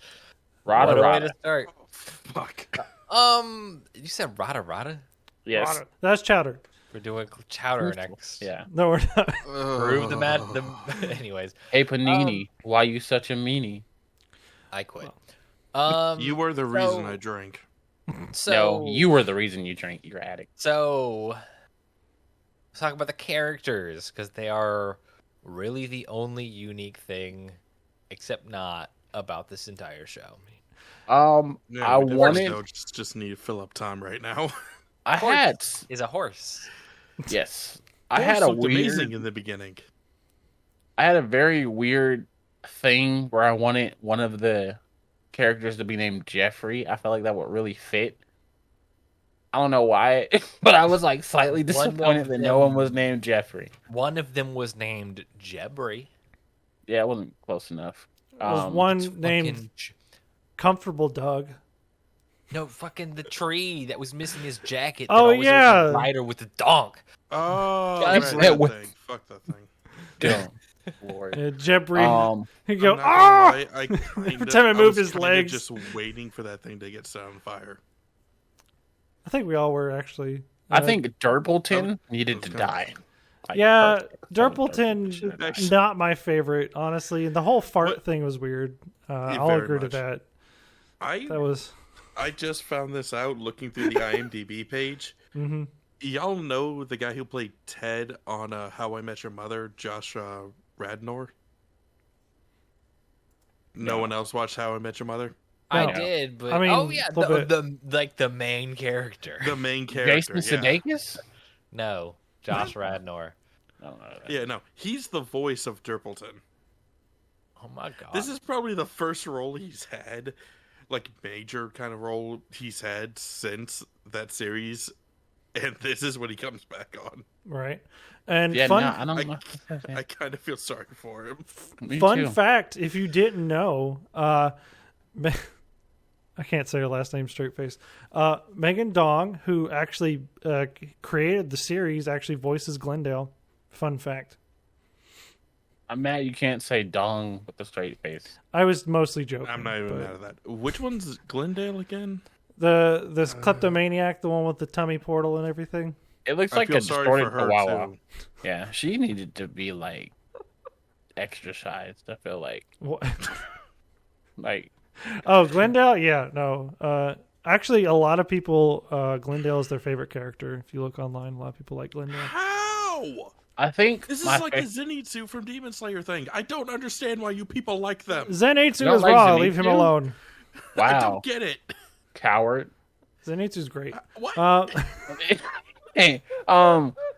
Speaker 2: Rada
Speaker 4: What a way
Speaker 2: Rada.
Speaker 4: to start.
Speaker 3: Fuck.
Speaker 4: You said Rada Rada?
Speaker 2: Yes.
Speaker 1: That's Chowder.
Speaker 4: We're doing Chowder next.
Speaker 2: Yeah.
Speaker 1: No, we're not.
Speaker 4: Prove the anyways,
Speaker 2: Hey Panini, why you such a meanie?
Speaker 4: I quit.
Speaker 3: You were the reason I drank.
Speaker 4: So
Speaker 2: No, you were the reason you drank. You're addict.
Speaker 4: So let's talk about the characters because they are really the only unique thing, except not about this entire show.
Speaker 2: I
Speaker 3: We definitely
Speaker 2: wanted.
Speaker 3: don't just need to fill up time right now.
Speaker 2: I had.
Speaker 4: Is a horse.
Speaker 2: Yes. I had a
Speaker 3: Horse looked amazing
Speaker 2: weird.
Speaker 3: in the beginning.
Speaker 2: I had a very weird thing where I wanted one of the characters to be named Jeffrey. I felt like that would really fit. I don't know why, but I was like slightly
Speaker 4: One of
Speaker 2: disappointed that no
Speaker 4: them-
Speaker 2: one was named Jeffrey.
Speaker 4: One of them was named Jebri.
Speaker 2: Yeah, it wasn't close enough.
Speaker 1: Was one
Speaker 4: It's
Speaker 1: named
Speaker 4: fucking
Speaker 1: Comfortable Doug.
Speaker 4: No, fucking the tree that was missing his jacket.
Speaker 1: Oh,
Speaker 4: that always
Speaker 1: yeah.
Speaker 4: was a rider with the donk.
Speaker 3: Oh,
Speaker 2: Guys,
Speaker 3: right,
Speaker 2: that
Speaker 3: that
Speaker 2: was-
Speaker 3: thing. Fuck that thing.
Speaker 2: Damn. Lord.
Speaker 1: Jebri. He
Speaker 3: I'm
Speaker 1: go,
Speaker 3: not
Speaker 1: ah!
Speaker 3: gonna lie, I kinda-
Speaker 1: Every time I
Speaker 3: I
Speaker 1: moved
Speaker 3: was
Speaker 1: his
Speaker 3: kinda
Speaker 1: legs.
Speaker 3: just waiting for that thing to get set on fire.
Speaker 1: I think we all were actually.
Speaker 2: I think Durpleton needed to
Speaker 3: okay.
Speaker 2: die. Like,
Speaker 1: Yeah,
Speaker 2: Durpleton.
Speaker 1: Durpleton, not my favorite, honestly. And the whole fart
Speaker 3: What?
Speaker 1: thing was weird. I'll
Speaker 3: very
Speaker 1: agree to
Speaker 3: much.
Speaker 1: that.
Speaker 3: I
Speaker 1: That was.
Speaker 3: I just found this out looking through the IMDb page.
Speaker 1: Hmm.
Speaker 3: Y'all know the guy who played Ted on How I Met Your Mother, Josh Radnor? No one else watched How I Met Your Mother?
Speaker 4: I
Speaker 1: No.
Speaker 4: did, but
Speaker 1: I mean,
Speaker 4: oh yeah,
Speaker 1: little
Speaker 4: the main character.
Speaker 3: The main character.
Speaker 2: Jason
Speaker 3: yeah.
Speaker 2: Sudeikis?
Speaker 4: No, Josh Radnor.
Speaker 2: I don't know.
Speaker 3: Yeah, no. He's the voice of Durpleton.
Speaker 4: Oh my god.
Speaker 3: This is probably the first role he's had, like major kind of role he's had since that series, and this is what he comes back on.
Speaker 1: Right. And
Speaker 2: Yeah,
Speaker 1: fun,
Speaker 2: no, I don't know.
Speaker 3: I kind of feel sorry for him.
Speaker 2: Me
Speaker 1: fun
Speaker 2: too.
Speaker 1: fact, if you didn't know, I can't say her last name straight face. Megan Dong, who actually created the series, actually voices Glendale. Fun fact.
Speaker 2: I'm mad you can't say dong with a straight face.
Speaker 1: I was mostly joking.
Speaker 3: I'm not even
Speaker 1: but
Speaker 3: mad at that. Which one's Glendale again?
Speaker 1: This kleptomaniac, the one with the tummy portal and everything.
Speaker 2: It looks
Speaker 3: I
Speaker 2: like
Speaker 3: feel
Speaker 2: a
Speaker 3: sorry
Speaker 2: distorted
Speaker 3: for her
Speaker 2: Chihuahua.
Speaker 3: too.
Speaker 2: Yeah, she needed to be like extra sized. I feel
Speaker 1: What?
Speaker 2: like
Speaker 1: Oh, Glendale? Yeah, no. Actually, a lot of people, Glendale is their favorite character. If you look online, a lot of people like Glendale.
Speaker 3: How?
Speaker 2: I think
Speaker 3: This is
Speaker 2: my
Speaker 3: like
Speaker 2: fa-
Speaker 3: a Zenitsu from Demon Slayer thing. I don't understand why you people like them.
Speaker 1: Zenitsu
Speaker 2: You don't
Speaker 1: is
Speaker 2: like
Speaker 1: raw. Leave him
Speaker 2: Zenitsu?
Speaker 1: alone.
Speaker 3: I
Speaker 2: wow
Speaker 3: don't get it.
Speaker 2: coward.
Speaker 1: Zenitsu's great.
Speaker 3: What?
Speaker 2: Hey,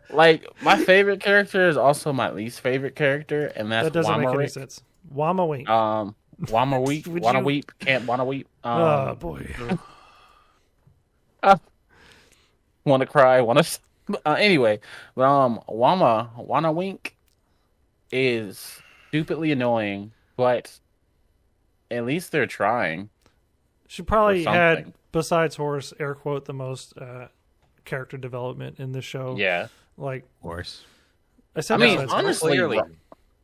Speaker 2: like my favorite character is also my least favorite character, and that's
Speaker 1: That doesn't make any
Speaker 2: Wamarick.
Speaker 1: sense. Wama Wink.
Speaker 2: Wama Weep,
Speaker 1: Would
Speaker 2: Wanna
Speaker 1: you-
Speaker 2: Weep, can't Wanna Weep.
Speaker 1: Oh, boy.
Speaker 2: Wanna cry, wanna. Anyway, Wanna Wink is stupidly annoying, but at least they're trying.
Speaker 1: She probably
Speaker 2: or
Speaker 1: had,
Speaker 2: something.
Speaker 1: besides Horse, air quote, the most character development in the show.
Speaker 2: Yeah,
Speaker 1: Like,
Speaker 4: horse.
Speaker 1: I said
Speaker 2: I mean,
Speaker 1: besides
Speaker 2: honestly,
Speaker 4: Clearly,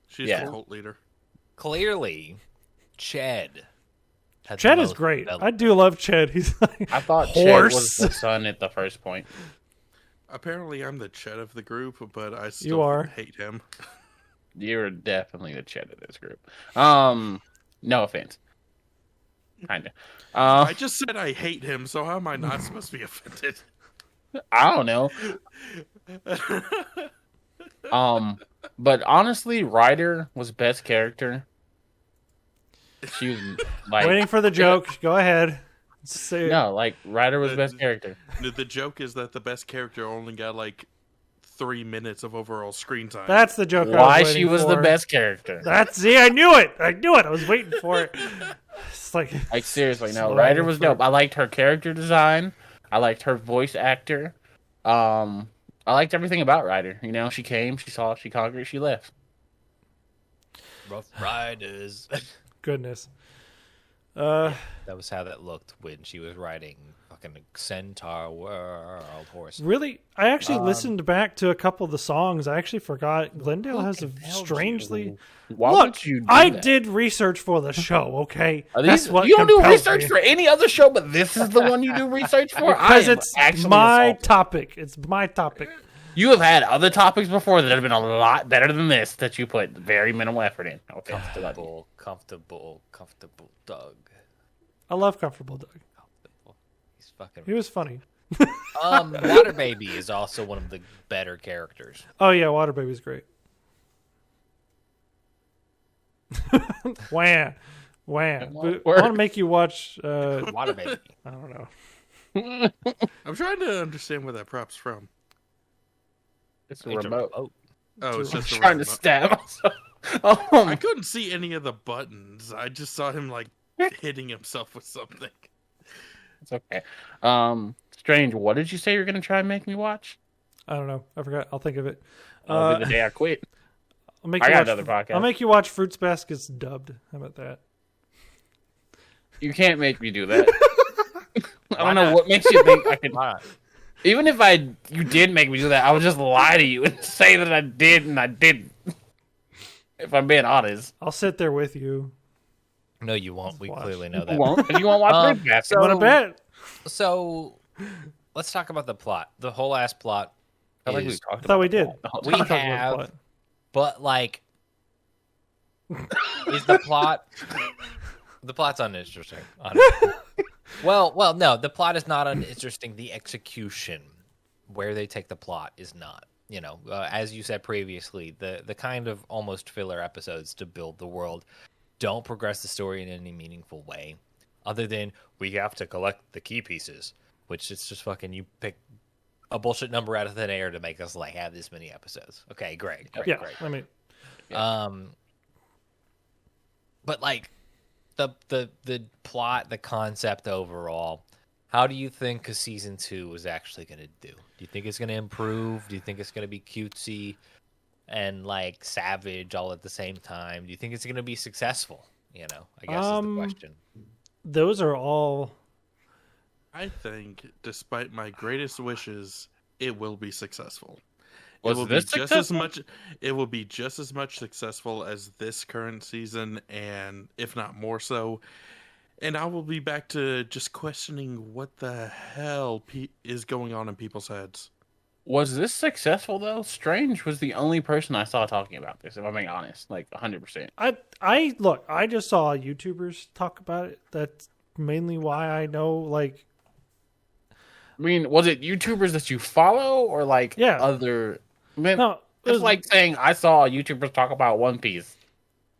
Speaker 3: She's
Speaker 2: Yeah.
Speaker 3: the cult leader.
Speaker 4: clearly, Ched. had the
Speaker 1: Ched is
Speaker 4: most
Speaker 1: great. I
Speaker 4: development.
Speaker 1: do love Ched. He's like,
Speaker 2: I thought
Speaker 1: Horse.
Speaker 2: Chet was the son at the first point.
Speaker 3: Apparently, I'm the Chet of the group, but I
Speaker 1: You
Speaker 3: still
Speaker 1: are.
Speaker 3: hate him.
Speaker 2: You're definitely the Chet of this group. No offense. Kind of.
Speaker 3: I just said I hate him, so how am I not supposed to be offended?
Speaker 2: I don't know. But honestly, Ryder was best character. She was like
Speaker 1: Waiting for the joke. Go ahead. Say it.
Speaker 2: no, like Ryder was best character.
Speaker 3: The joke is that the best character only got like 3 minutes of overall screen time.
Speaker 1: That's the joke. I
Speaker 2: Why
Speaker 1: was
Speaker 2: she
Speaker 1: waiting
Speaker 2: was
Speaker 1: for.
Speaker 2: the best character?
Speaker 1: See, I knew it. I was waiting for it. It's like
Speaker 2: Seriously, no.
Speaker 1: Sliding
Speaker 2: Ryder was
Speaker 1: through.
Speaker 2: dope. I liked her character design. I liked her voice actor. I liked everything about Ryder. You know, she came, she saw, she conquered, she left.
Speaker 4: Rough Riders.
Speaker 1: goodness.
Speaker 4: That was how that looked when she was riding fucking Centaur World horse.
Speaker 1: Really, I actually listened back to a couple of the songs. I actually forgot Glendale has a
Speaker 4: fucking hell,
Speaker 1: strangely.
Speaker 2: Why
Speaker 1: Look,
Speaker 2: would you do
Speaker 1: I
Speaker 2: that?
Speaker 1: did research for the show. Okay,
Speaker 2: Are
Speaker 1: that's
Speaker 2: these,
Speaker 1: what
Speaker 2: you don't do
Speaker 1: compelled
Speaker 2: research
Speaker 1: me.
Speaker 2: for any other show, but this is the one you do research for?
Speaker 1: Because
Speaker 2: I am
Speaker 1: it's
Speaker 2: actually
Speaker 1: my
Speaker 2: assaulted.
Speaker 1: topic. It's my topic.
Speaker 2: You have had other topics before that have been a lot better than this that you put very minimal effort in. Okay,
Speaker 4: Comfortable Doug.
Speaker 1: I love Comfortable Doug.
Speaker 4: He's fucking.
Speaker 1: He was funny.
Speaker 4: Water Baby is also one of the better characters.
Speaker 1: Oh yeah, Water Baby's great. Wham, wham. But I want to make you watch.
Speaker 4: Water Baby.
Speaker 1: I don't know.
Speaker 3: I'm trying to understand where that prop's from.
Speaker 2: It's a remote.
Speaker 3: Oh, it's just a
Speaker 2: Trying to
Speaker 3: remote.
Speaker 2: stab myself.
Speaker 3: I couldn't see any of the buttons. I just saw him like hitting himself with something.
Speaker 2: It's okay. Strange, what did you say you're going to try and make me watch?
Speaker 1: I don't know. I forgot. I'll think of it.
Speaker 2: That'll be the day I quit.
Speaker 1: I'll make
Speaker 2: I
Speaker 1: you
Speaker 2: got
Speaker 1: watch,
Speaker 2: another podcast.
Speaker 1: I'll make you watch Fruits Baskets dubbed. How about that?
Speaker 2: You can't make me do that. I
Speaker 4: Why
Speaker 2: don't know
Speaker 4: not?
Speaker 2: what makes you think I could.
Speaker 4: Why not?
Speaker 2: Even if you did make me do that, I would just lie to you and say that I did and I didn't. If I'm being honest.
Speaker 1: I'll sit there with you.
Speaker 4: No, you won't. We
Speaker 1: Watch.
Speaker 4: clearly know
Speaker 2: You
Speaker 4: that.
Speaker 2: won't. If you want to watch Fruit Basket.
Speaker 4: so-
Speaker 1: Want to bet?
Speaker 4: So, let's talk about the plot. The whole ass plot.
Speaker 2: I feel like we
Speaker 4: is-
Speaker 2: talked
Speaker 1: I thought we
Speaker 2: about
Speaker 1: did.
Speaker 2: that the whole
Speaker 4: We
Speaker 2: time.
Speaker 1: I thought we
Speaker 4: have-
Speaker 1: were plot.
Speaker 4: But like, is the plot? The plot's uninteresting. Honestly. well, no. The plot is not uninteresting. The execution, where they take the plot, is not. You know, as you said previously, the kind of almost filler episodes to build the world don't progress the story in any meaningful way, other than we have to collect the key pieces, which is just fucking you pick a bullshit number out of thin air to make us like have this many episodes. Okay, great.
Speaker 1: Yeah, I mean,
Speaker 4: But like the plot, the concept overall, how do you think season 2 is actually going to do? Do you think it's going to improve? Do you think it's going to be cutesy and like savage all at the same time? Do you think it's going to be successful? You know, I guess is the question.
Speaker 1: those are all.
Speaker 3: I think, despite my greatest wishes, it will be successful.
Speaker 2: Was
Speaker 3: it will
Speaker 2: this
Speaker 3: be just as
Speaker 2: successful?
Speaker 3: much. It will be just as much successful as this current season, and if not more so. And I will be back to just questioning what the hell is going on in people's heads.
Speaker 2: Was this successful though? Strange was the only person I saw talking about this. If I'm being honest, like 100%.
Speaker 1: I look. I just saw YouTubers talk about it. That's mainly why I know. Like,
Speaker 2: I mean, was it YouTubers that you follow or like
Speaker 1: Yeah.
Speaker 2: other? Man,
Speaker 1: no, it
Speaker 2: it's
Speaker 1: was,
Speaker 2: like saying I saw YouTubers talk about One Piece.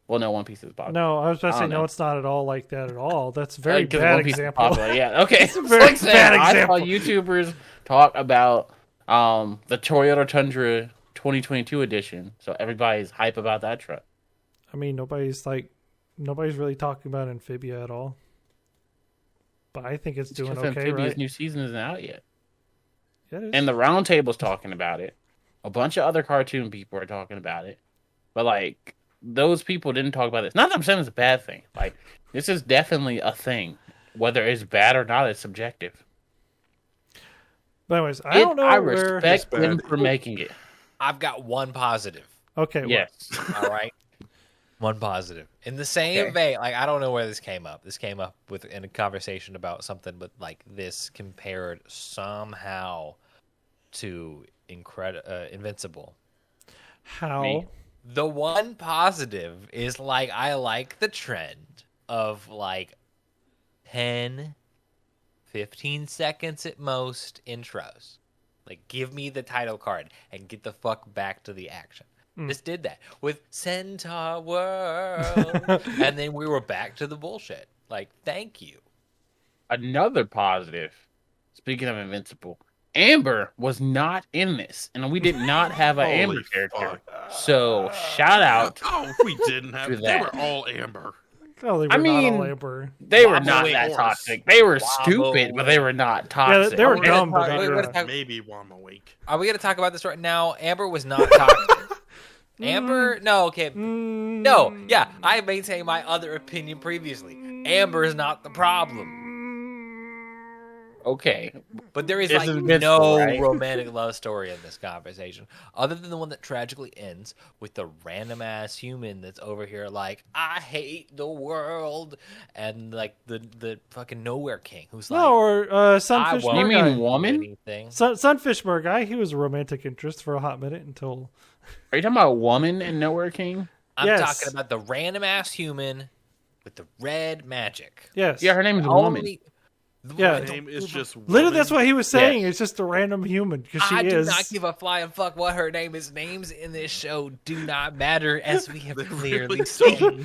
Speaker 2: Well, no, One Piece is popular.
Speaker 1: no. I was about to
Speaker 2: I
Speaker 1: say
Speaker 2: don't
Speaker 1: no.
Speaker 2: know.
Speaker 1: It's not at all like that at all. That's a very
Speaker 2: Because
Speaker 1: bad
Speaker 2: One Piece is
Speaker 1: example.
Speaker 2: popular, yeah, okay.
Speaker 1: It's a very
Speaker 2: like saying
Speaker 1: bad
Speaker 2: I
Speaker 1: example.
Speaker 2: saw YouTubers talk about the Toyota Tundra 2022 edition, so everybody's hype about that truck.
Speaker 1: I mean, nobody's really talking about Amphibia at all. But I think it's doing
Speaker 2: Because
Speaker 1: okay,
Speaker 2: Amphibia's
Speaker 1: right?
Speaker 2: new season isn't out yet.
Speaker 1: Yeah, it is.
Speaker 2: And the round table's talking about it. A bunch of other cartoon people are talking about it. But like those people didn't talk about this. Not that I'm saying it's a bad thing. Like this is definitely a thing. Whether it's bad or not, it's subjective.
Speaker 1: But anyways, I don't know
Speaker 2: I
Speaker 1: where.
Speaker 2: respect
Speaker 3: It's
Speaker 2: them
Speaker 3: bad.
Speaker 2: for making it.
Speaker 4: I've got one positive.
Speaker 1: Okay, well,
Speaker 2: Yes.
Speaker 4: All right. One positive. In the same vein, like I don't know where this came up. This came up in a conversation about something, but like this compared somehow to Invincible.
Speaker 1: how?
Speaker 2: Me.
Speaker 4: The one positive is like I like the trend of like 10, 15 seconds at most intros. Like, give me the title card and get the fuck back to the action. Just did that with Centaur World. And then we were back to the bullshit. Like, thank you.
Speaker 2: Another positive, speaking of Invincible, Amber was not in this, and we did not have an Amber
Speaker 3: Holy
Speaker 2: character.
Speaker 3: fuck.
Speaker 2: So, shout out.
Speaker 3: Oh, we didn't have.
Speaker 2: To
Speaker 3: They
Speaker 2: that.
Speaker 3: were all Amber.
Speaker 1: No, they were
Speaker 2: I mean,
Speaker 1: not all Amber.
Speaker 2: They were
Speaker 4: Wobble
Speaker 2: not
Speaker 4: away,
Speaker 2: that
Speaker 4: horse.
Speaker 2: toxic. They were
Speaker 4: Wobble
Speaker 2: stupid, but they were not
Speaker 1: Yeah,
Speaker 2: toxic.
Speaker 1: they were
Speaker 4: We're gonna
Speaker 1: dumb, but
Speaker 4: talk-
Speaker 1: not
Speaker 4: we're gonna
Speaker 1: dumb.
Speaker 4: talk-
Speaker 3: Maybe one a week.
Speaker 4: Are we going to talk about this right now? Amber was not toxic. Amber? No, okay. No, yeah, I maintained my other opinion previously. Amber is not the problem.
Speaker 2: Okay.
Speaker 4: But there is
Speaker 2: It's
Speaker 4: like
Speaker 2: Invincible,
Speaker 4: no
Speaker 2: right?
Speaker 4: romantic love story in this conversation, other than the one that tragically ends with the random ass human that's over here like, I hate the world, and like the fucking nowhere king who's like,
Speaker 1: No, or
Speaker 4: I
Speaker 1: Sunfish
Speaker 4: won't
Speaker 2: You
Speaker 1: Bar
Speaker 2: mean
Speaker 1: guy.
Speaker 2: woman?
Speaker 4: anything.
Speaker 1: Sunfish Bar guy, he was a romantic interest for a hot minute until...
Speaker 2: Are you talking about woman and Nowhere King?
Speaker 4: I'm
Speaker 1: Yes.
Speaker 4: talking about the random ass human with the red magic.
Speaker 1: Yes.
Speaker 2: Yeah, her name is Woman.
Speaker 1: Yeah.
Speaker 3: Her name is just.
Speaker 1: Literally,
Speaker 3: woman.
Speaker 1: that's what he was saying.
Speaker 2: Yes.
Speaker 1: It's just a random human, because she
Speaker 4: I do
Speaker 1: is.
Speaker 4: not give a flying fuck what her name is. Names in this show do not matter, as we have
Speaker 3: They
Speaker 4: clearly
Speaker 3: really
Speaker 4: seen.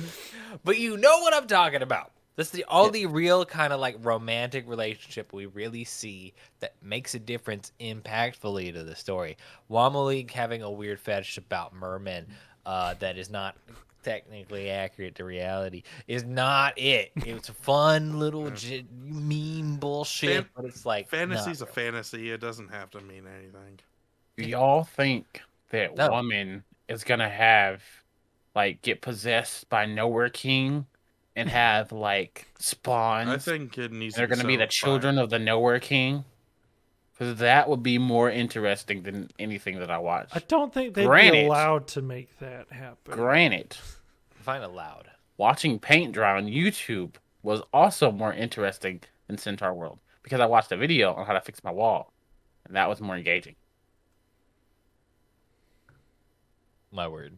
Speaker 4: But you know what I'm talking about. That's the only real kind of like romantic relationship we really see that makes a difference impactfully to the story. Wamalik having a weird fetish about mermen that is not technically accurate to reality is not it. It's a fun little meme bullshit, but it's like
Speaker 3: Fantasy's
Speaker 4: not
Speaker 3: a fantasy. It doesn't have to mean anything.
Speaker 2: Do y'all think that
Speaker 4: No.
Speaker 2: woman is gonna have get possessed by Nowhere King and have spawns?
Speaker 3: I think it needs.
Speaker 2: They're
Speaker 3: to
Speaker 2: gonna be the
Speaker 3: set
Speaker 2: children of the Nowhere King. Because that would be more interesting than anything that I watch.
Speaker 1: I don't think they'd be
Speaker 2: Granted.
Speaker 1: allowed to make that happen.
Speaker 2: Granted,
Speaker 4: find it loud.
Speaker 2: watching paint dry on YouTube was also more interesting than Centaur World because I watched a video on how to fix my wall, and that was more engaging.
Speaker 4: My word.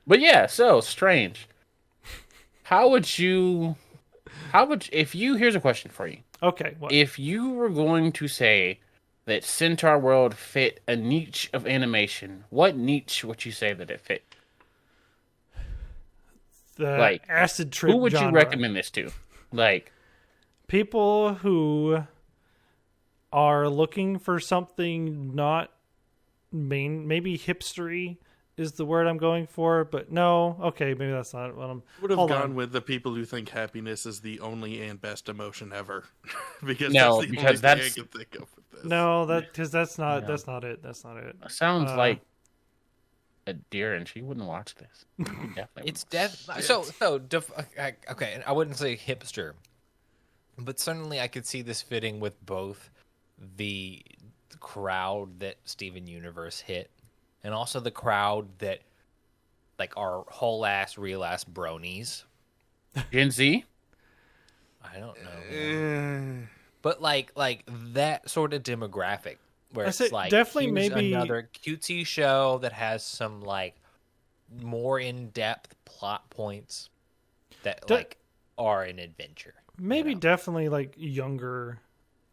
Speaker 2: But yeah, so Strange. Here's a question for you.
Speaker 1: Okay, what?
Speaker 2: If you were going to say that Centaur World fit a niche of animation, what niche would you say that it fit?
Speaker 1: The acid trip
Speaker 2: Who would you
Speaker 1: genre.
Speaker 2: recommend this to?
Speaker 1: People who are looking for something not maybe hipstery is the word I'm going for, but no. Okay, maybe that's not what I'm...
Speaker 3: Would have
Speaker 1: Hold
Speaker 3: gone
Speaker 1: on.
Speaker 3: with the people who think happiness is the only and best emotion ever, because
Speaker 2: No,
Speaker 3: that's the
Speaker 2: because
Speaker 3: only thing
Speaker 2: that's-
Speaker 3: I can think of with this.
Speaker 1: No, because that's not
Speaker 2: No.
Speaker 1: that's not it. That's not it.
Speaker 2: Sounds
Speaker 1: Uh,
Speaker 2: like a deer, and she wouldn't watch this. Definitely.
Speaker 4: It's
Speaker 2: wouldn't.
Speaker 4: okay, and I wouldn't say hipster, but certainly I could see this fitting with both the crowd that Steven Universe hit and also the crowd that are whole ass real ass bronies.
Speaker 2: Gen Z.
Speaker 4: I don't know. But like that sort of demographic where
Speaker 1: I
Speaker 4: it's
Speaker 1: say
Speaker 4: like
Speaker 1: definitely
Speaker 4: here's
Speaker 1: maybe-
Speaker 4: another cutesy show that has some more in-depth plot points that are an adventure.
Speaker 1: Maybe
Speaker 4: you know?
Speaker 1: definitely younger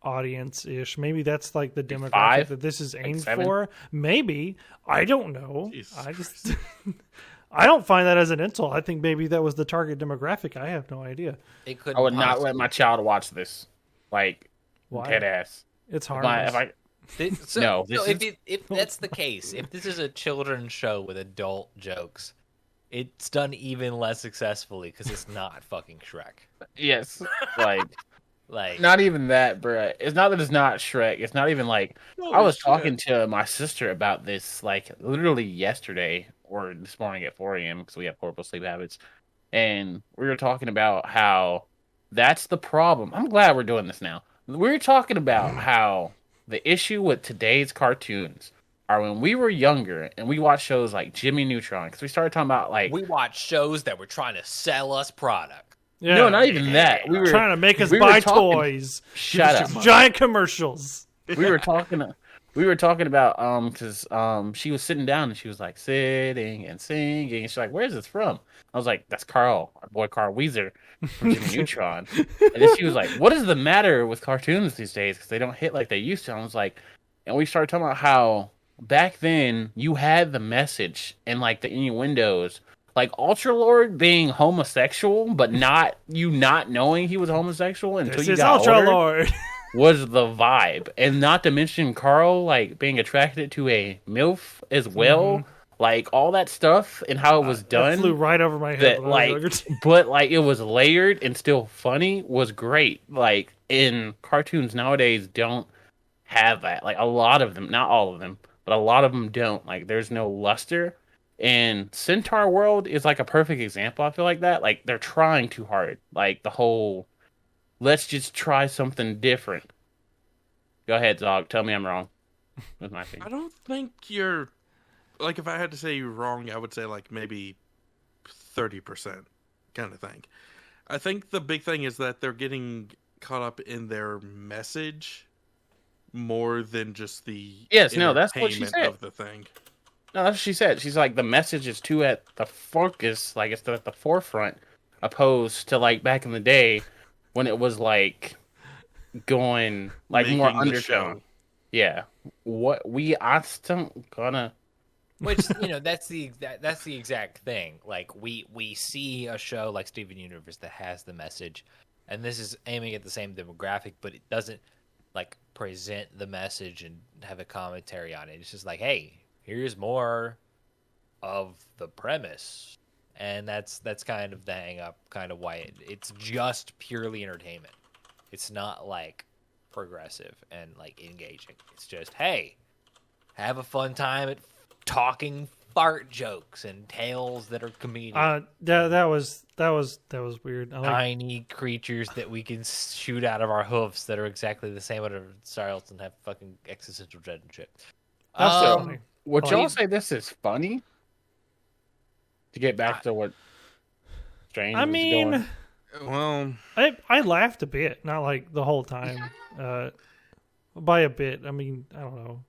Speaker 1: audience ish. Maybe that's the demographic
Speaker 2: 5?
Speaker 1: that this is aimed
Speaker 2: 7?
Speaker 1: for. Maybe. I don't know.
Speaker 3: Jesus
Speaker 1: I just I don't find that as an insult. I think maybe that was the target demographic. I have no idea.
Speaker 4: It could
Speaker 2: I would not let my child watch this.
Speaker 1: Why?
Speaker 2: Dead ass.
Speaker 1: It's
Speaker 2: If
Speaker 1: harmless.
Speaker 2: No, this is-
Speaker 4: if that's the case, if this is a children's show with adult jokes, it's done even less successfully because it's not fucking Shrek.
Speaker 2: Yes.
Speaker 4: Like,
Speaker 2: Not even that, bruh. It's not that it's not Shrek. It's not even I was talking to my sister about this literally yesterday or this morning at 4 a.m. because we have horrible sleep habits. And we were talking about how that's the problem. I'm glad we're doing this now. We were talking about how the issue with today's cartoons are when we were younger and we watched shows like Jimmy Neutron because we started talking about
Speaker 4: we watch shows that were trying to sell us product.
Speaker 1: yeah.
Speaker 2: No, not even that. We were
Speaker 1: trying to make us
Speaker 2: we were
Speaker 1: buy
Speaker 2: talking-
Speaker 1: toys.
Speaker 2: Shut
Speaker 1: Give us
Speaker 2: up.
Speaker 1: Giant commercials.
Speaker 2: we were talking we were talking about because she was sitting down and she was like sitting and singing and she's like, "Where's this from?" I was like, "That's Carl, our boy Carl Weezer from Jimmy Neutron." And then she was like, "What is the matter with cartoons these days? Because they don't hit like they used to." And I was like, and we started talking about how back then you had the message and like the innuendos, like Ultralord being homosexual, but not knowing he was homosexual until
Speaker 1: This
Speaker 2: you
Speaker 1: is
Speaker 2: got
Speaker 1: Ultra
Speaker 2: older.
Speaker 1: Lord.
Speaker 2: Was the vibe, and not to mention Carl like being attracted to a MILF as well, like all that stuff and how it was
Speaker 1: That flew
Speaker 2: done.
Speaker 1: right over my head.
Speaker 2: That
Speaker 1: When I was
Speaker 2: like,
Speaker 1: younger, too.
Speaker 2: but like it was layered and still funny was great. Like in cartoons nowadays don't have that. Like a lot of them, not all of them, but a lot of them don't. Like there's no luster. And Centaur World is like a perfect example. I feel like that. Like they're trying too hard. Like the whole let's just try something different. Go ahead, Zog. Tell me I'm wrong. That's my
Speaker 3: I
Speaker 2: opinion.
Speaker 3: don't think you're like if I had to say you're wrong, I would say like maybe 30% kind of thing. I think the big thing is that they're getting caught up in their message more than just the
Speaker 2: Yes, no, that's what she
Speaker 3: entertainment
Speaker 2: said.
Speaker 3: of the thing.
Speaker 2: No, that's what she said. She's like the message is too at the focus, like it's at the forefront, opposed to like back in the day when it was like going like more
Speaker 3: Making the
Speaker 2: undertone.
Speaker 3: show.
Speaker 2: Yeah, what we I still gonna.
Speaker 4: Which that's the exact thing. Like we see a show like Steven Universe that has the message, and this is aiming at the same demographic, but it doesn't like present the message and have a commentary on it. It's just like, hey, here's more of the premise, and that's kind of the hang up, kind of why it's just purely entertainment. It's not like progressive and like engaging. It's just, hey, have a fun time at talking fart jokes and tales that are comedic.
Speaker 1: That was weird. I like,
Speaker 4: Tiny creatures that we can shoot out of our hoofs that are exactly the same out of styles and have fucking existential dread and shit.
Speaker 1: That's so funny.
Speaker 2: Would
Speaker 1: Oh,
Speaker 2: y'all
Speaker 1: he-
Speaker 2: say this is funny? To get back to what Strange
Speaker 1: I
Speaker 2: was
Speaker 1: mean,
Speaker 2: doing.
Speaker 3: Well,
Speaker 1: I laughed a bit, not like the whole time. By a bit, I mean, I don't know.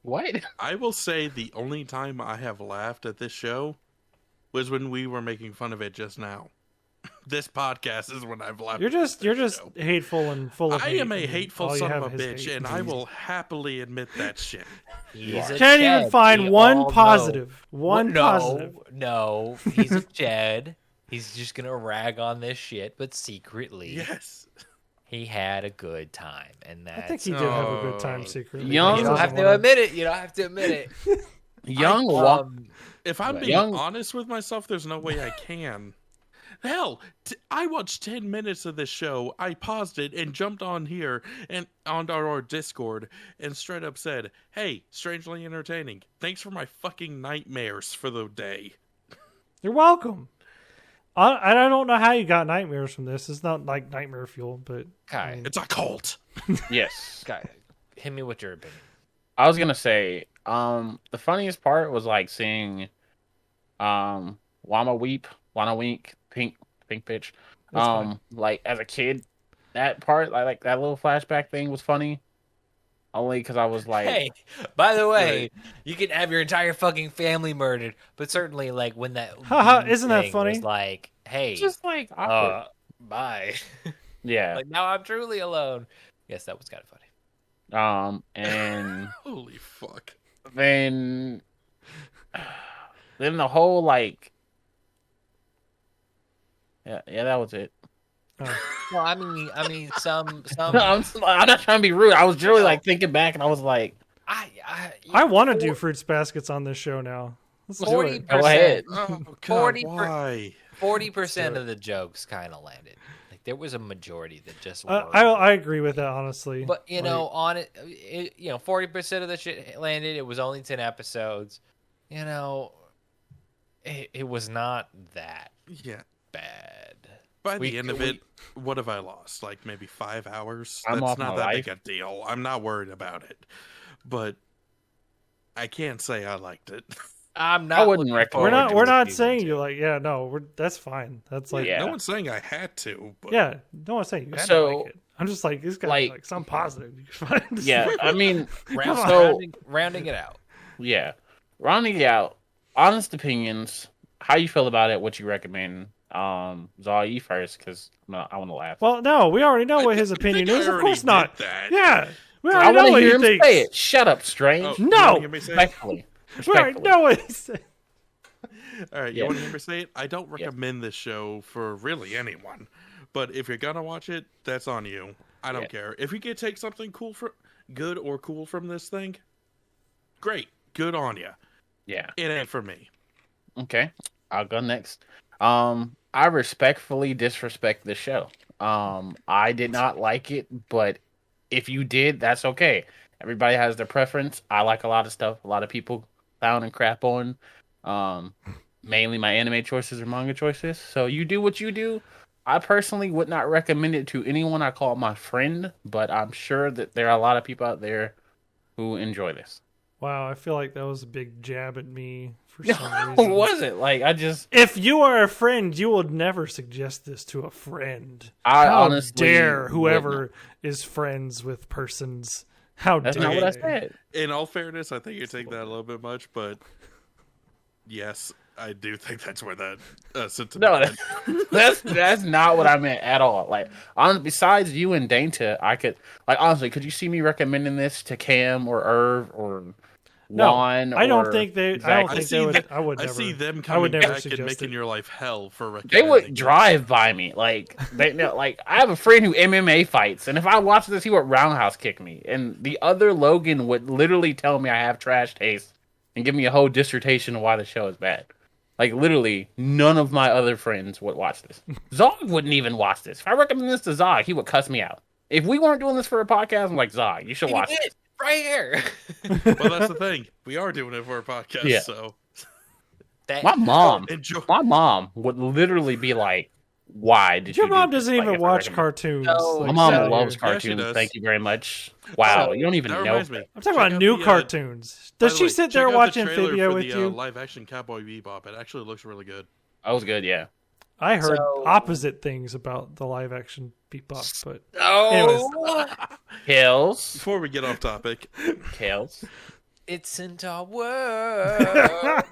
Speaker 2: What?
Speaker 3: I will say the only time I have laughed at this show was when we were making fun of it just now. This podcast is when I've laughed.
Speaker 1: You're
Speaker 3: at
Speaker 1: just
Speaker 3: this show.
Speaker 1: hateful and full of
Speaker 3: I
Speaker 1: hate.
Speaker 3: am a
Speaker 1: and
Speaker 3: hateful
Speaker 1: all you
Speaker 3: son
Speaker 1: have
Speaker 3: of a
Speaker 1: is
Speaker 3: bitch,
Speaker 1: hate.
Speaker 3: and I will happily admit that shit.
Speaker 4: He's a
Speaker 1: Can't even
Speaker 4: Chad.
Speaker 1: find
Speaker 4: We
Speaker 1: one
Speaker 4: all know.
Speaker 1: positive. One positive.
Speaker 4: No, he's a Chad. He's just gonna rag on this shit, but secretly,
Speaker 3: Yes.
Speaker 4: he had a good time, and that's.
Speaker 1: I think he did have a good time
Speaker 3: Oh.
Speaker 1: secretly.
Speaker 2: Young-
Speaker 1: He
Speaker 4: You don't
Speaker 1: doesn't
Speaker 4: have to
Speaker 1: wanna-
Speaker 4: admit it. You don't have to admit it.
Speaker 2: Young walk.
Speaker 3: If I'm
Speaker 4: Right.
Speaker 3: being
Speaker 2: Young-
Speaker 3: honest with myself, there's no way I can. Hell, I watched 10 minutes of this show. I paused it and jumped on here and on our Discord and straight up said, "Hey, strangely entertaining. Thanks for my fucking nightmares for the day."
Speaker 1: You're welcome. I don't know how you got nightmares from this. It's not like nightmare fuel, but
Speaker 4: Kai,
Speaker 3: It's a cult.
Speaker 2: Yes.
Speaker 4: Kai, hit me with your opinion.
Speaker 2: I was gonna say, the funniest part was like seeing, Wama Wink, Pink Bitch,
Speaker 1: That's fine.
Speaker 2: like as a kid, that part, like that little flashback thing was funny, only because I was like,
Speaker 4: Hey, by the way, you can have your entire fucking family murdered, but certainly, like when that
Speaker 1: Haha,
Speaker 4: bee
Speaker 1: isn't that
Speaker 4: thing
Speaker 1: funny?
Speaker 4: was like, hey,
Speaker 2: it's just like awkward.
Speaker 4: bye.
Speaker 2: Yeah.
Speaker 4: Like now I'm truly alone. Yes, that was kind of funny.
Speaker 2: And
Speaker 3: Holy fuck.
Speaker 2: then the whole like, yeah, that was it.
Speaker 4: Well, I mean, some.
Speaker 2: I'm not trying to be rude. I was really like thinking back, and I was like,
Speaker 1: I want to do fruits baskets on this show now. Let's do it.
Speaker 4: 40%.
Speaker 2: go ahead.
Speaker 3: Oh, God,
Speaker 4: 40%.
Speaker 3: why?
Speaker 4: 40% of the jokes kind of landed. Like there was a majority that just.
Speaker 1: I agree with that, honestly.
Speaker 4: But you
Speaker 1: Like,
Speaker 4: know, on it, 40% of the shit landed. It was only 10 episodes. You know, it was not that
Speaker 3: Yeah.
Speaker 4: bad.
Speaker 3: By the end of it, what have I lost? Like maybe 5 hours?
Speaker 2: I'm
Speaker 3: That's
Speaker 2: off
Speaker 3: not
Speaker 2: my
Speaker 3: that
Speaker 2: life.
Speaker 3: big a deal. I'm not worried about it. But I can't say I liked it.
Speaker 4: I'm not.
Speaker 2: I wouldn't
Speaker 4: looking
Speaker 2: recommend
Speaker 4: forward to
Speaker 1: we're
Speaker 4: a
Speaker 1: not
Speaker 4: season
Speaker 1: saying
Speaker 4: two.
Speaker 1: you like. Yeah, no, that's fine. That's like
Speaker 2: Yeah.
Speaker 3: No one's saying I had to. But
Speaker 1: yeah. No one's saying you had
Speaker 2: So,
Speaker 1: to like it. I'm just like, this guy like some positive.
Speaker 2: Yeah, I mean,
Speaker 4: rounding it out.
Speaker 2: Yeah, rounding it out. Honest opinions. How you feel about it? What you recommend? Zaw, you first, because I want to laugh.
Speaker 1: Well, no, we already know what his opinion is. Of course not.
Speaker 3: That.
Speaker 1: Yeah, we
Speaker 2: I
Speaker 1: already know
Speaker 2: want to
Speaker 1: what
Speaker 2: hear
Speaker 1: he
Speaker 2: him
Speaker 1: thinks.
Speaker 2: say it. Shut up, Strange.
Speaker 3: Oh,
Speaker 1: No!
Speaker 3: you wanna hear me say it?
Speaker 2: Respectfully.
Speaker 1: We already know what he said.
Speaker 3: All right,
Speaker 2: Yeah.
Speaker 3: you want to hear me say it? I don't recommend this show for really anyone, but if you're gonna watch it, that's on you. I don't care. If you can take something good or cool from this thing, great, good on you.
Speaker 2: Yeah.
Speaker 3: It ain't for me.
Speaker 2: Okay, I'll go next. I respectfully disrespect the show. I did not like it, but if you did, that's okay. Everybody has their preference. I like a lot of stuff. A lot of people clown and crap on. Mainly my anime choices or manga choices. So you do what you do. I personally would not recommend it to anyone I call my friend, but I'm sure that there are a lot of people out there who enjoy this.
Speaker 1: Wow, I feel like that was a big jab at me for
Speaker 2: No,
Speaker 1: some reason.
Speaker 2: was it? Like, I just...
Speaker 1: If you are a friend, you would never suggest this to a friend.
Speaker 2: I
Speaker 1: How
Speaker 2: honestly
Speaker 1: dare whoever
Speaker 2: wouldn't.
Speaker 1: is friends with persons. How
Speaker 2: That's
Speaker 1: dare
Speaker 2: not what I
Speaker 1: they.
Speaker 2: said.
Speaker 3: In all fairness, I think you take that a little bit much, but yes, I do think that's where that sentiment.
Speaker 2: No, that's not what I meant at all. Like, besides you and Dainta, I could, like, honestly, could you see me recommending this to Cam or Irv or Juan?
Speaker 1: I don't
Speaker 2: or
Speaker 1: think they. I
Speaker 2: Zach?
Speaker 1: don't think they would. I would
Speaker 3: I
Speaker 1: never.
Speaker 3: see them
Speaker 1: I would
Speaker 3: coming
Speaker 1: never
Speaker 3: back and
Speaker 1: suggest
Speaker 3: making
Speaker 1: it.
Speaker 3: your life hell for
Speaker 2: They
Speaker 3: recommending
Speaker 2: would
Speaker 3: it.
Speaker 2: drive by me. Like, like I have a friend who MMA fights, and if I watch this, he would roundhouse kick me. And the other Logan would literally tell me I have trash taste and give me a whole dissertation of why the show is bad. Like, literally, none of my other friends would watch this. Zog wouldn't even watch this. If I recommend this to Zog, he would cuss me out. If we weren't doing this for a podcast, I'm like, Zog, you should watch
Speaker 4: He
Speaker 2: it.
Speaker 4: did, right here.
Speaker 3: Well, that's the thing. We are doing it for a podcast,
Speaker 2: Yeah.
Speaker 3: so
Speaker 2: My mom
Speaker 3: enjoy.
Speaker 2: would literally be like, why did
Speaker 1: Your
Speaker 2: you do
Speaker 1: mom
Speaker 2: this?
Speaker 1: doesn't
Speaker 2: Like,
Speaker 1: even
Speaker 2: if I
Speaker 1: watch
Speaker 2: recommend-
Speaker 1: cartoons.
Speaker 4: No.
Speaker 2: My
Speaker 1: like,
Speaker 2: mom
Speaker 1: so
Speaker 2: loves
Speaker 1: weird.
Speaker 3: Yeah, she
Speaker 2: cartoons.
Speaker 3: does.
Speaker 2: Thank you very much. Wow, you don't even
Speaker 3: That
Speaker 2: know.
Speaker 3: reminds me.
Speaker 1: I'm talking
Speaker 3: Check
Speaker 1: about
Speaker 3: out
Speaker 1: new
Speaker 3: the,
Speaker 1: cartoons.
Speaker 3: by
Speaker 1: Does
Speaker 3: the
Speaker 1: she
Speaker 3: way,
Speaker 1: sit
Speaker 3: check
Speaker 1: there
Speaker 3: out the
Speaker 1: watching
Speaker 3: trailer
Speaker 1: Amphibia
Speaker 3: for
Speaker 1: with
Speaker 3: the,
Speaker 1: you?
Speaker 3: live-action Cowboy Bebop. It actually looks really good.
Speaker 2: That was good, yeah.
Speaker 1: I heard
Speaker 4: So-
Speaker 1: opposite things about the live action Bebop, but
Speaker 4: Oh,
Speaker 2: Kelz.
Speaker 3: Before we get off topic,
Speaker 2: Kelz.
Speaker 4: it's Centaur World.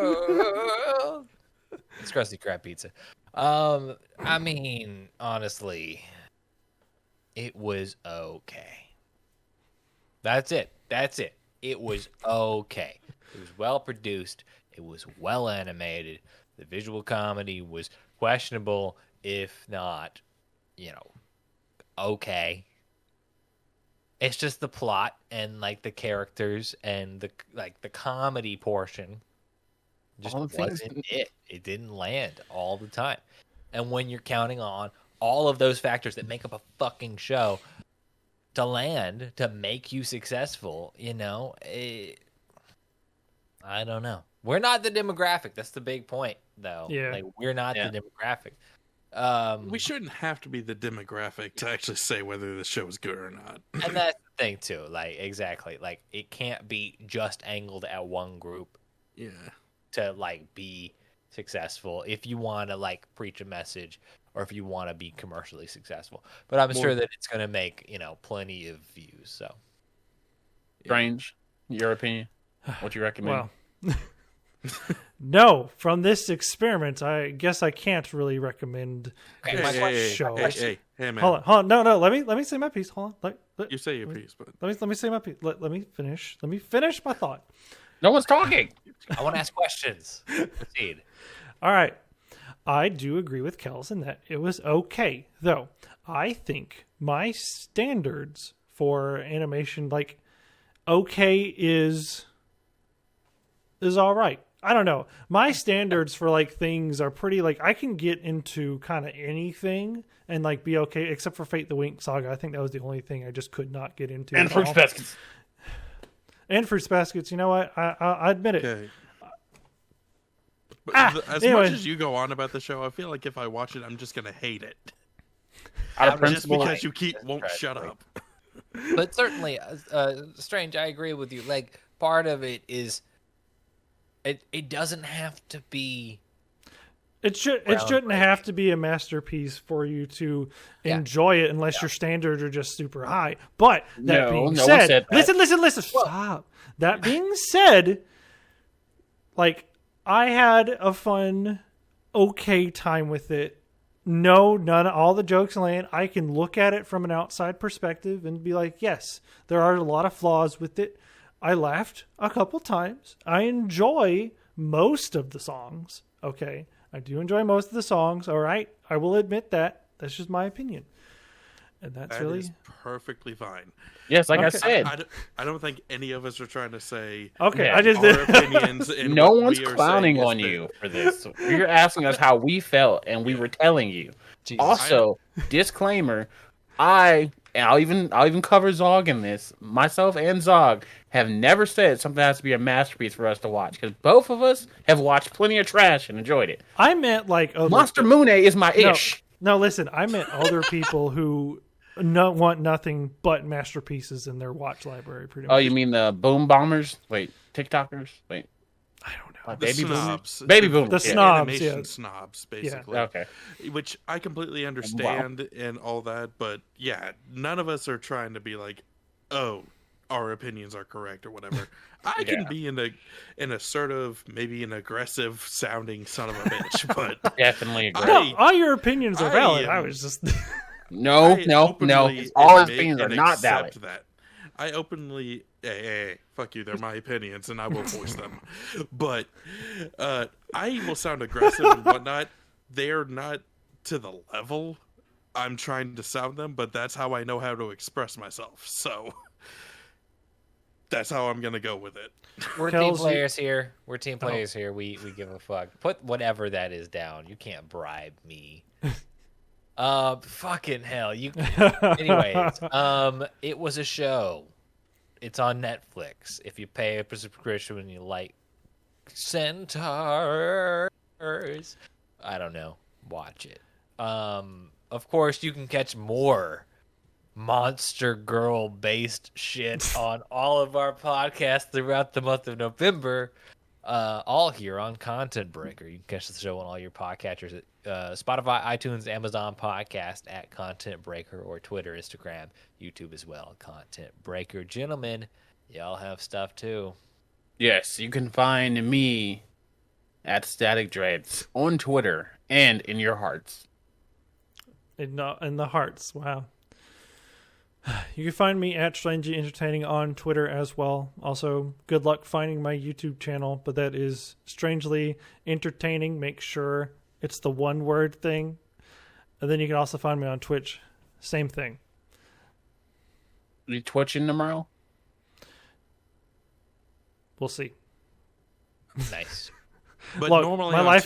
Speaker 4: World. It's crusty crab pizza. I mean, honestly, it was okay. That's it. It was okay. It was well produced. It was well animated. The visual comedy was questionable, if not, okay. It's just the plot and like the characters and the comedy portion just
Speaker 2: All the things-
Speaker 4: wasn't it. It didn't land all the time. And when you're counting on all of those factors that make up a fucking show to land, to make you successful, I don't know. We're not the demographic. That's the big point, though.
Speaker 1: Yeah.
Speaker 4: Like, we're not
Speaker 2: Yeah.
Speaker 4: the demographic.
Speaker 3: we shouldn't have to be the demographic to actually say whether the show is good or not.
Speaker 4: And that's the thing, too. Like, exactly. Like, it can't be just angled at one group
Speaker 3: Yeah.
Speaker 4: to, like, be successful if you want to, like, preach a message or if you want to be commercially successful. But I'm sure that it's going to make, plenty of views, so.
Speaker 2: Strange. Your opinion? What you recommend?
Speaker 1: well, no. From this experiment, I guess I can't really recommend
Speaker 4: Okay,
Speaker 1: this
Speaker 4: my question-
Speaker 1: show.
Speaker 3: Hey, man.
Speaker 1: Hold on. No. Let me say my piece. Hold on.
Speaker 3: You say your piece, but
Speaker 1: Let me say my piece. Let me finish. Let me finish my thought.
Speaker 2: No one's talking.
Speaker 4: I want to ask questions. Proceed.
Speaker 1: All right. I do agree with Kelz in that it was okay, though. I think my standards for animation, like, okay is all right. I don't know. My standards for, like, things are pretty, like, I can get into kind of anything and, like, be okay, except for Fate the Wink Saga. I think that was the only thing I just could not get into.
Speaker 2: And
Speaker 1: at
Speaker 2: Fruits
Speaker 1: all.
Speaker 2: Baskets.
Speaker 1: And Fruits Baskets. You know what? I admit it.
Speaker 3: okay. But as
Speaker 1: anyway.
Speaker 3: much as you go on about the show, I feel like if I watch it, I'm just gonna hate it.
Speaker 2: Out of
Speaker 3: Just
Speaker 2: principle.
Speaker 3: because you won't shut up.
Speaker 4: But certainly, Strange, I agree with you. Like, part of it is it doesn't have to be
Speaker 1: It shouldn't have to be a masterpiece for you to enjoy it unless your standards are just super high. But that being said, listen. Stop. That being said, like I had a fun, okay time with it. No, none of all the jokes land. I can look at it from an outside perspective and be like, yes, there are a lot of flaws with it. I laughed a couple times. I enjoy most of the songs. Okay. I do enjoy most of the songs. All right. I will admit that. That's just my opinion. And that
Speaker 3: is perfectly fine.
Speaker 2: Yes, like I said.
Speaker 3: I don't think any of us are trying to say
Speaker 1: I just
Speaker 3: our opinions.
Speaker 2: No one's clowning on you for this. You're asking us how we felt, and we were telling you. Jesus. Also, disclaimer, I'll even cover Zog in this. Myself and Zog have never said something has to be a masterpiece for us to watch, because both of us have watched plenty of trash and enjoyed it.
Speaker 1: I meant like
Speaker 2: Monster Moon is my ish.
Speaker 1: No, listen, I meant other people who want nothing but masterpieces in their watch library. Pretty much.
Speaker 2: Oh, you mean the boom bombers? Wait, TikTokers? Wait,
Speaker 1: I don't know.
Speaker 3: Baby snobs.
Speaker 2: Baby boomers.
Speaker 1: The snobs,
Speaker 3: animation snobs, basically.
Speaker 2: Yeah. Okay.
Speaker 3: Which I completely understand and all that, but yeah, none of us are trying to be like, oh, our opinions are correct or whatever. I can be an assertive, maybe an aggressive sounding son of a bitch, but
Speaker 2: definitely agree.
Speaker 1: No, all your opinions are valid. I was just
Speaker 2: no. All his opinions are not valid.
Speaker 3: That. I openly, hey, fuck you. They're my opinions, and I will voice them. But I will sound aggressive and whatnot. They're not to the level I'm trying to sound them, but that's how I know how to express myself. So that's how I'm gonna go with it.
Speaker 4: We're team players here. We give a fuck. Put whatever that is down. You can't bribe me. Fucking hell. Anyways, it was a show. It's on Netflix. If you pay a subscription and you like Centaurs, I don't know, watch it. Of course, you can catch more Monster Girl based shit on all of our podcasts throughout the month of November, all here on Content Breaker. You can catch the show on all your podcatchers at Spotify, iTunes, Amazon Podcast at Content Breaker, or Twitter, Instagram, YouTube as well, Content Breaker. Gentlemen, y'all have stuff too.
Speaker 2: Yes, you can find me at Static Dreads on Twitter and in your hearts.
Speaker 1: In the hearts, wow. You can find me at Strangely Entertaining on Twitter as well. Also, good luck finding my YouTube channel, but that is Strangely Entertaining. Make sure it's the one word thing. And then you can also find me on Twitch. Same thing.
Speaker 2: Are you twitching tomorrow?
Speaker 1: We'll see.
Speaker 4: Nice.
Speaker 3: But
Speaker 1: look,
Speaker 3: normally
Speaker 1: my life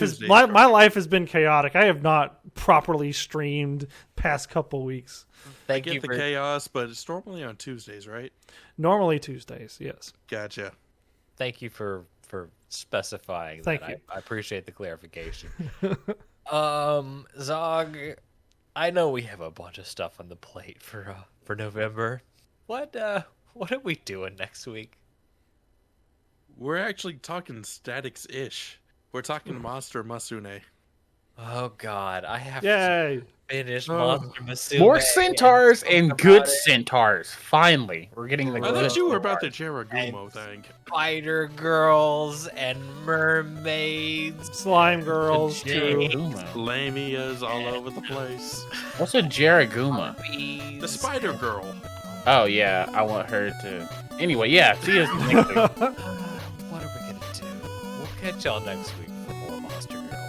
Speaker 1: has been chaotic. I have not properly streamed past couple weeks.
Speaker 3: I get the chaos, but it's normally on Tuesdays, right?
Speaker 1: Normally Tuesdays, yes.
Speaker 3: Gotcha.
Speaker 4: Thank you for specifying
Speaker 1: Thank
Speaker 4: that.
Speaker 1: you.
Speaker 4: I appreciate the clarification. Zog, I know we have a bunch of stuff on the plate for November. What are we doing next week?
Speaker 3: We're actually talking statics-ish. We're talking Monster Masune.
Speaker 4: Oh God, I have
Speaker 1: Yay.
Speaker 4: to finish Monster Masune.
Speaker 2: More centaurs and good centaurs. Finally, we're getting the
Speaker 3: I
Speaker 2: good
Speaker 3: thought you were about the
Speaker 4: centaurs.
Speaker 3: Jaragumo thing.
Speaker 4: Spider girls and mermaids,
Speaker 1: Slime girls too.
Speaker 3: Lamias all over the place.
Speaker 2: What's a Jaraguma?
Speaker 3: The Spider Girl.
Speaker 2: Oh yeah, I want her to. Anyway, yeah. See you next week.
Speaker 4: What are we gonna do? We'll catch y'all next week for more Monster Girl.